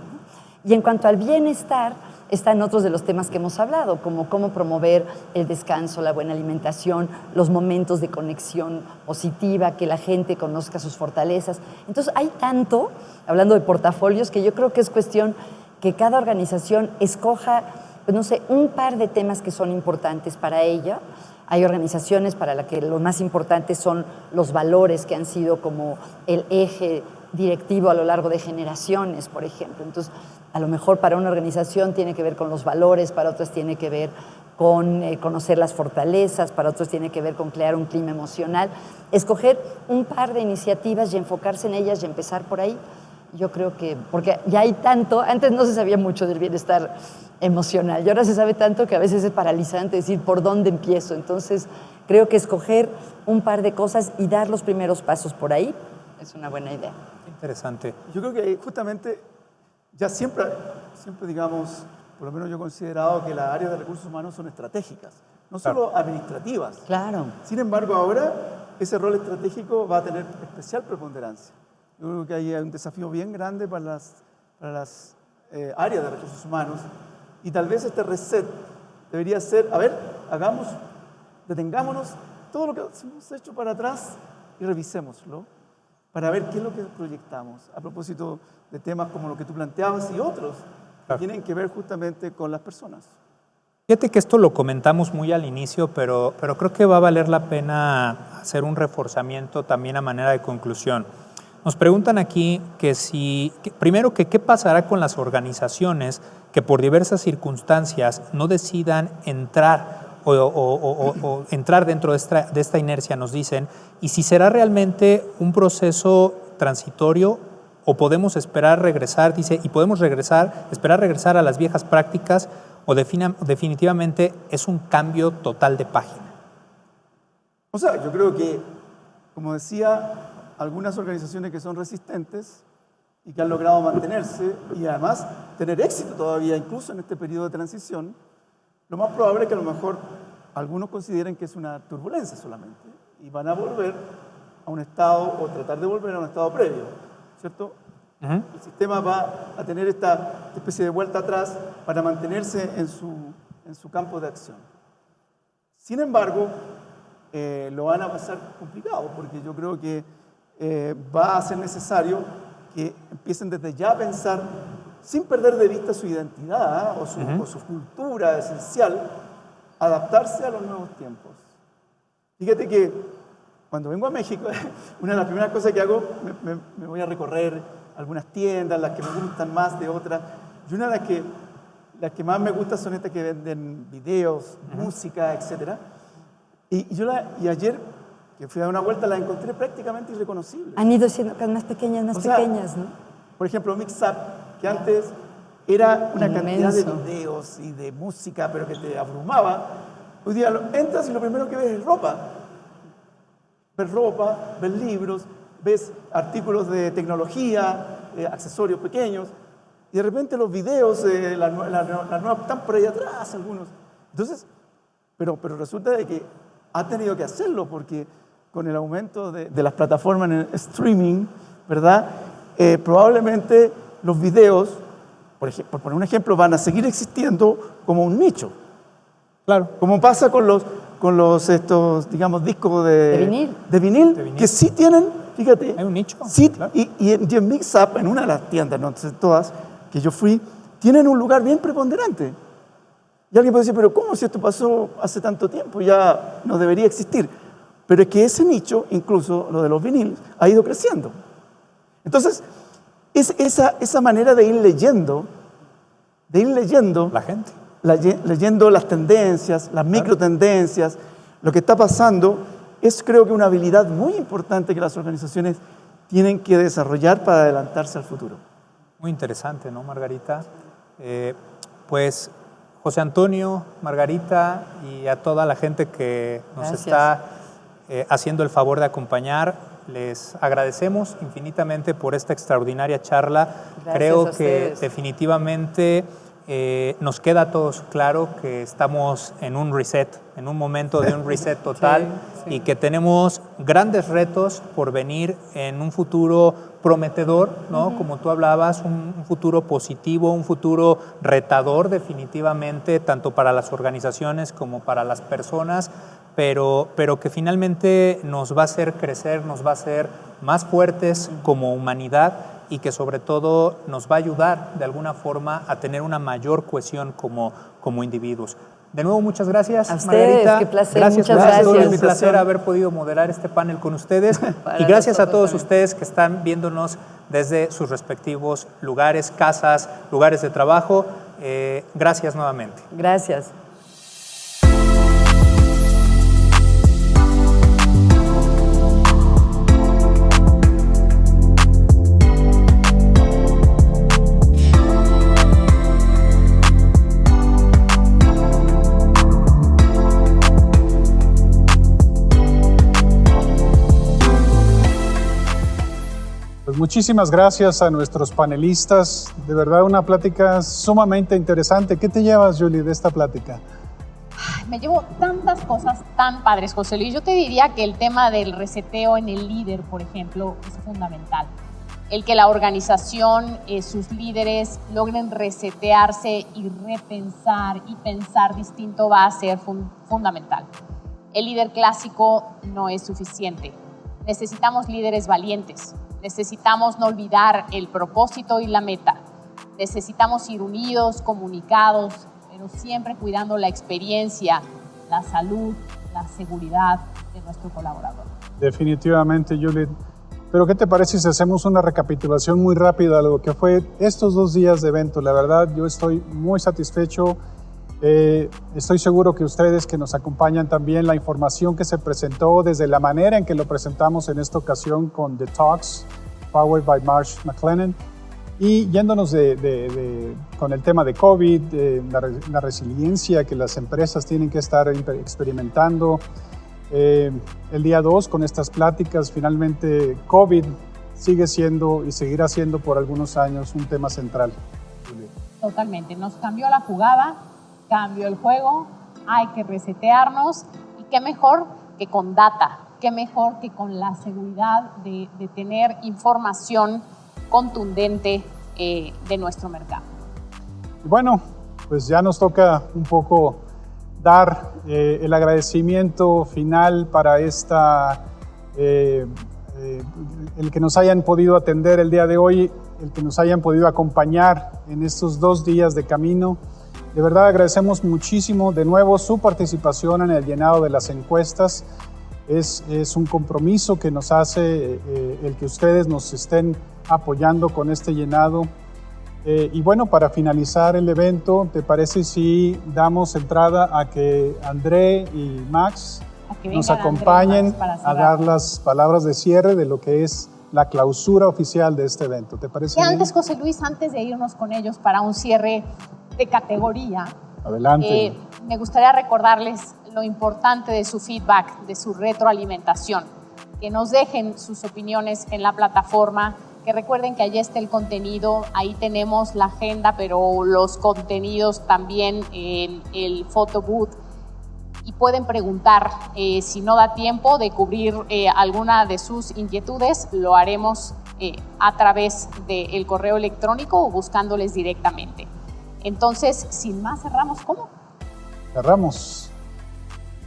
Y en cuanto al bienestar, están otros de los temas que hemos hablado, como cómo promover el descanso, la buena alimentación, los momentos de conexión positiva, que la gente conozca sus fortalezas. Entonces hay tanto, hablando de portafolios, que yo creo que es cuestión que cada organización escoja, pues no sé, un par de temas que son importantes para ella. Hay organizaciones para las que lo más importante son los valores que han sido como el eje directivo a lo largo de generaciones, por ejemplo. Entonces, a lo mejor para una organización tiene que ver con los valores, para otras tiene que ver con conocer las fortalezas, para otros tiene que ver con crear un clima emocional. Escoger un par de iniciativas y enfocarse en ellas y empezar por ahí. Yo creo que, porque ya hay tanto, antes no se sabía mucho del bienestar emocional y ahora se sabe tanto que a veces es paralizante decir por dónde empiezo. Entonces, creo que escoger un par de cosas y dar los primeros pasos por ahí es una buena idea. Interesante. Yo creo que justamente ya siempre, digamos, por lo menos yo he considerado que las áreas de recursos humanos son estratégicas, no solo administrativas. Claro. Sin embargo, ahora ese rol estratégico va a tener especial preponderancia. Yo creo que hay un desafío bien grande para las áreas de recursos humanos y tal vez este reset debería ser, a ver, detengámonos todo lo que hemos hecho para atrás y revisémoslo para ver qué es lo que proyectamos. A propósito de temas como lo que tú planteabas y otros que tienen que ver justamente con las personas. Fíjate que esto lo comentamos muy al inicio, pero creo que va a valer la pena hacer un reforzamiento también a manera de conclusión. Nos preguntan aquí primero que qué pasará con las organizaciones que por diversas circunstancias no decidan entrar o entrar dentro de esta inercia, nos dicen, y si será realmente un proceso transitorio o podemos esperar regresar, dice, y podemos esperar regresar a las viejas prácticas o definitivamente es un cambio total de página. O sea, yo creo que, como decía, algunas organizaciones que son resistentes y que han logrado mantenerse y además tener éxito todavía, incluso en este periodo de transición, lo más probable es que a lo mejor algunos consideren que es una turbulencia solamente y van a volver a un estado o tratar de volver a un estado previo, ¿cierto? El sistema va a tener esta especie de vuelta atrás para mantenerse en su campo de acción. Sin embargo, lo van a pasar complicado porque yo creo que va a ser necesario que empiecen desde ya a pensar, sin perder de vista su identidad o su cultura esencial, adaptarse a los nuevos tiempos. Fíjate que cuando vengo a México, una de las primeras cosas que hago, me voy a recorrer algunas tiendas, las que me gustan más de otras, y una de las que más me gustan son estas que venden videos, música, etc. Y ayer, que fui a dar una vuelta, las encontré prácticamente irreconocibles. Han ido siendo más pequeñas, ¿no? Por ejemplo, Mixup, que antes era una cantidad de Inmenso. videos y de música, pero que te abrumaba. Hoy día entras y lo primero que ves es ropa. Ves ropa, ves libros, ves artículos de tecnología, accesorios pequeños, y de repente los videos, las nuevas están por ahí atrás algunos. Entonces, pero resulta de que ha tenido que hacerlo, porque con el aumento de las plataformas en el streaming, ¿verdad? Probablemente los videos, por poner un ejemplo, van a seguir existiendo como un nicho. Claro. Como pasa con los digamos, discos de vinil, que sí tienen, fíjate. Hay un nicho. Sí, claro. y en Mixup, en una de las tiendas, no sé, todas, que yo fui, tienen un lugar bien preponderante. Y alguien puede decir, pero ¿cómo si esto pasó hace tanto tiempo? Ya no debería existir. Pero es que ese nicho, incluso lo de los viniles, ha ido creciendo. Entonces, es esa manera de ir leyendo La gente. leyendo las tendencias, las microtendencias, lo que está pasando, es creo que una habilidad muy importante que las organizaciones tienen que desarrollar para adelantarse al futuro. Muy interesante, ¿no, Margarita? Pues José Antonio, Margarita y a toda la gente que nos está haciendo el favor de acompañar, les agradecemos infinitamente por esta extraordinaria charla. Gracias Creo a que ustedes. definitivamente nos queda a todos claro que estamos en un reset, en un momento de un reset total y que tenemos grandes retos por venir en un futuro prometedor, ¿no? Como tú hablabas, un futuro positivo, un futuro retador definitivamente, tanto para las organizaciones como para las personas, pero que finalmente nos va a hacer crecer, nos va a hacer más fuertes como humanidad y que sobre todo nos va a ayudar de alguna forma a tener una mayor cohesión como individuos. De nuevo, muchas gracias, a ustedes, Margarita. qué placer, Gracias, muchas gracias. Es un placer haber podido moderar este panel con ustedes. Y gracias a todos ustedes que están viéndonos desde sus respectivos lugares, casas, lugares de trabajo. Gracias nuevamente. Gracias. Muchísimas gracias a nuestros panelistas. De verdad, una plática sumamente interesante. ¿Qué te llevas, Julie, de esta plática? Me llevo tantas cosas tan padres, José Luis. Yo te diría que el tema del reseteo en el líder, por ejemplo, es fundamental. El que la organización, sus líderes logren resetearse y repensar y pensar distinto va a ser fundamental. El líder clásico no es suficiente. Necesitamos líderes valientes. Necesitamos no olvidar el propósito y la meta. Necesitamos ir unidos, comunicados, pero siempre cuidando la experiencia, la salud, la seguridad de nuestro colaborador. Definitivamente, Julie. Pero ¿qué te parece si hacemos una recapitulación muy rápida de lo que fue estos 2 días de evento? La verdad, yo estoy muy satisfecho. Estoy seguro que ustedes que nos acompañan también, la información que se presentó desde la manera en que lo presentamos en esta ocasión con The Talks, Powered by Marsh McLennan, y yéndonos con el tema de COVID, la resiliencia que las empresas tienen que estar experimentando. El día 2 con estas pláticas, finalmente COVID sigue siendo y seguirá siendo por algunos años un tema central. Totalmente, nos cambió la jugada, cambió el juego, hay que resetearnos y qué mejor que con data, qué mejor que con la seguridad de tener información contundente de nuestro mercado. Bueno, pues ya nos toca un poco dar el agradecimiento final para el que nos hayan podido atender el día de hoy, el que nos hayan podido acompañar en estos 2 días de camino. De verdad agradecemos muchísimo de nuevo su participación en el llenado de las encuestas. Es un compromiso que nos hace el que ustedes nos estén apoyando con este llenado. Y bueno, para finalizar el evento, ¿te parece si damos entrada a que André y Max nos acompañen a dar las palabras de cierre de lo que es la clausura oficial de este evento? ¿Te parece bien? Antes, José Luis, antes de irnos con ellos para un cierre de categoría, adelante. Me gustaría recordarles lo importante de su feedback, de su retroalimentación, que nos dejen sus opiniones en la plataforma, que recuerden que allí está el contenido, ahí tenemos la agenda, pero los contenidos también en el photo booth, y pueden preguntar si no da tiempo de cubrir alguna de sus inquietudes, lo haremos a través del correo electrónico o buscándoles directamente. Entonces, sin más, cerramos. ¿Cómo? Cerramos.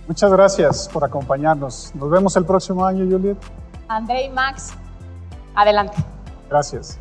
Muchas gracias por acompañarnos. Nos vemos el próximo año, Juliet. André y Max, adelante. Gracias.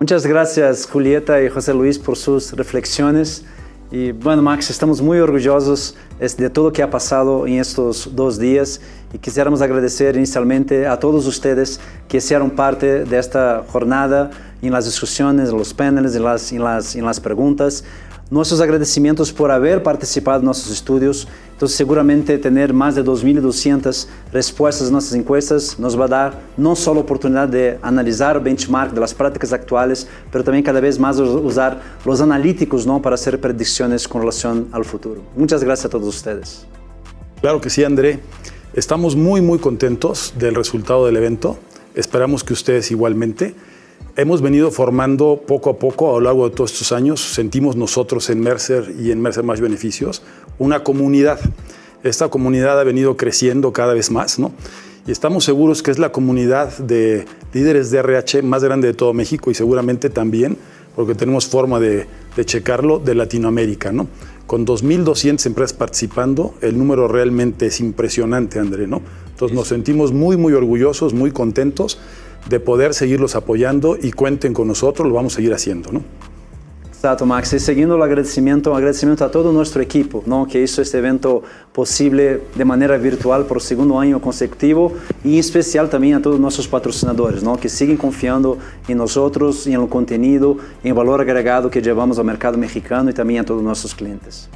Muchas gracias, Julieta y José Luis, por sus reflexiones. Y bueno, Max, estamos muy orgullosos de todo lo que ha pasado en estos 2 días y quisiéramos agradecer inicialmente a todos ustedes que hicieron parte de esta jornada en las discusiones, en los paneles, en las preguntas. nuestros agradecimientos por haber participado en nuestros estudios. Entonces, seguramente tener más de 2.200 respuestas a nuestras encuestas nos va a dar no solo oportunidad de analizar el benchmark de las prácticas actuales, pero también cada vez más usar los analíticos, ¿no?, para hacer predicciones con relación al futuro. Muchas gracias a todos ustedes. Claro que sí, André. Estamos muy contentos del resultado del evento. Esperamos que ustedes igualmente. Hemos venido formando poco a poco a lo largo de todos estos años, sentimos nosotros en Mercer y en Mercer Más Beneficios, una comunidad. Esta comunidad ha venido creciendo cada vez más, ¿no? Y estamos seguros que es la comunidad de líderes de RH más grande de todo México y seguramente también, porque tenemos forma de checarlo, de Latinoamérica, ¿no? Con 2.200 empresas participando, el número realmente es impresionante, André, ¿no? Entonces nos sentimos muy orgullosos, muy contentos de poder seguirlos apoyando y cuenten con nosotros, lo vamos a seguir haciendo, ¿no? Exacto, Max. Y siguiendo el agradecimiento a todo nuestro equipo, ¿no?, que hizo este evento posible de manera virtual por segundo año consecutivo, y en especial también a todos nuestros patrocinadores, ¿no?, que siguen confiando en nosotros y en el contenido, en el valor agregado que llevamos al mercado mexicano y también a todos nuestros clientes.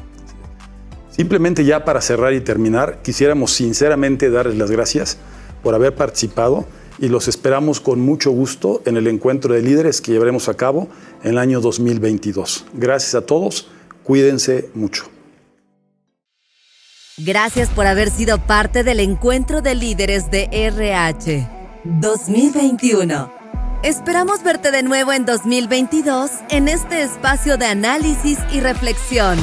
Simplemente ya para cerrar y terminar, quisiéramos sinceramente darles las gracias por haber participado y los esperamos con mucho gusto en el encuentro de líderes que llevaremos a cabo en el año 2022. Gracias a todos, cuídense mucho. Gracias por haber sido parte del encuentro de líderes de RH 2021. Esperamos verte de nuevo en 2022 en este espacio de análisis y reflexión.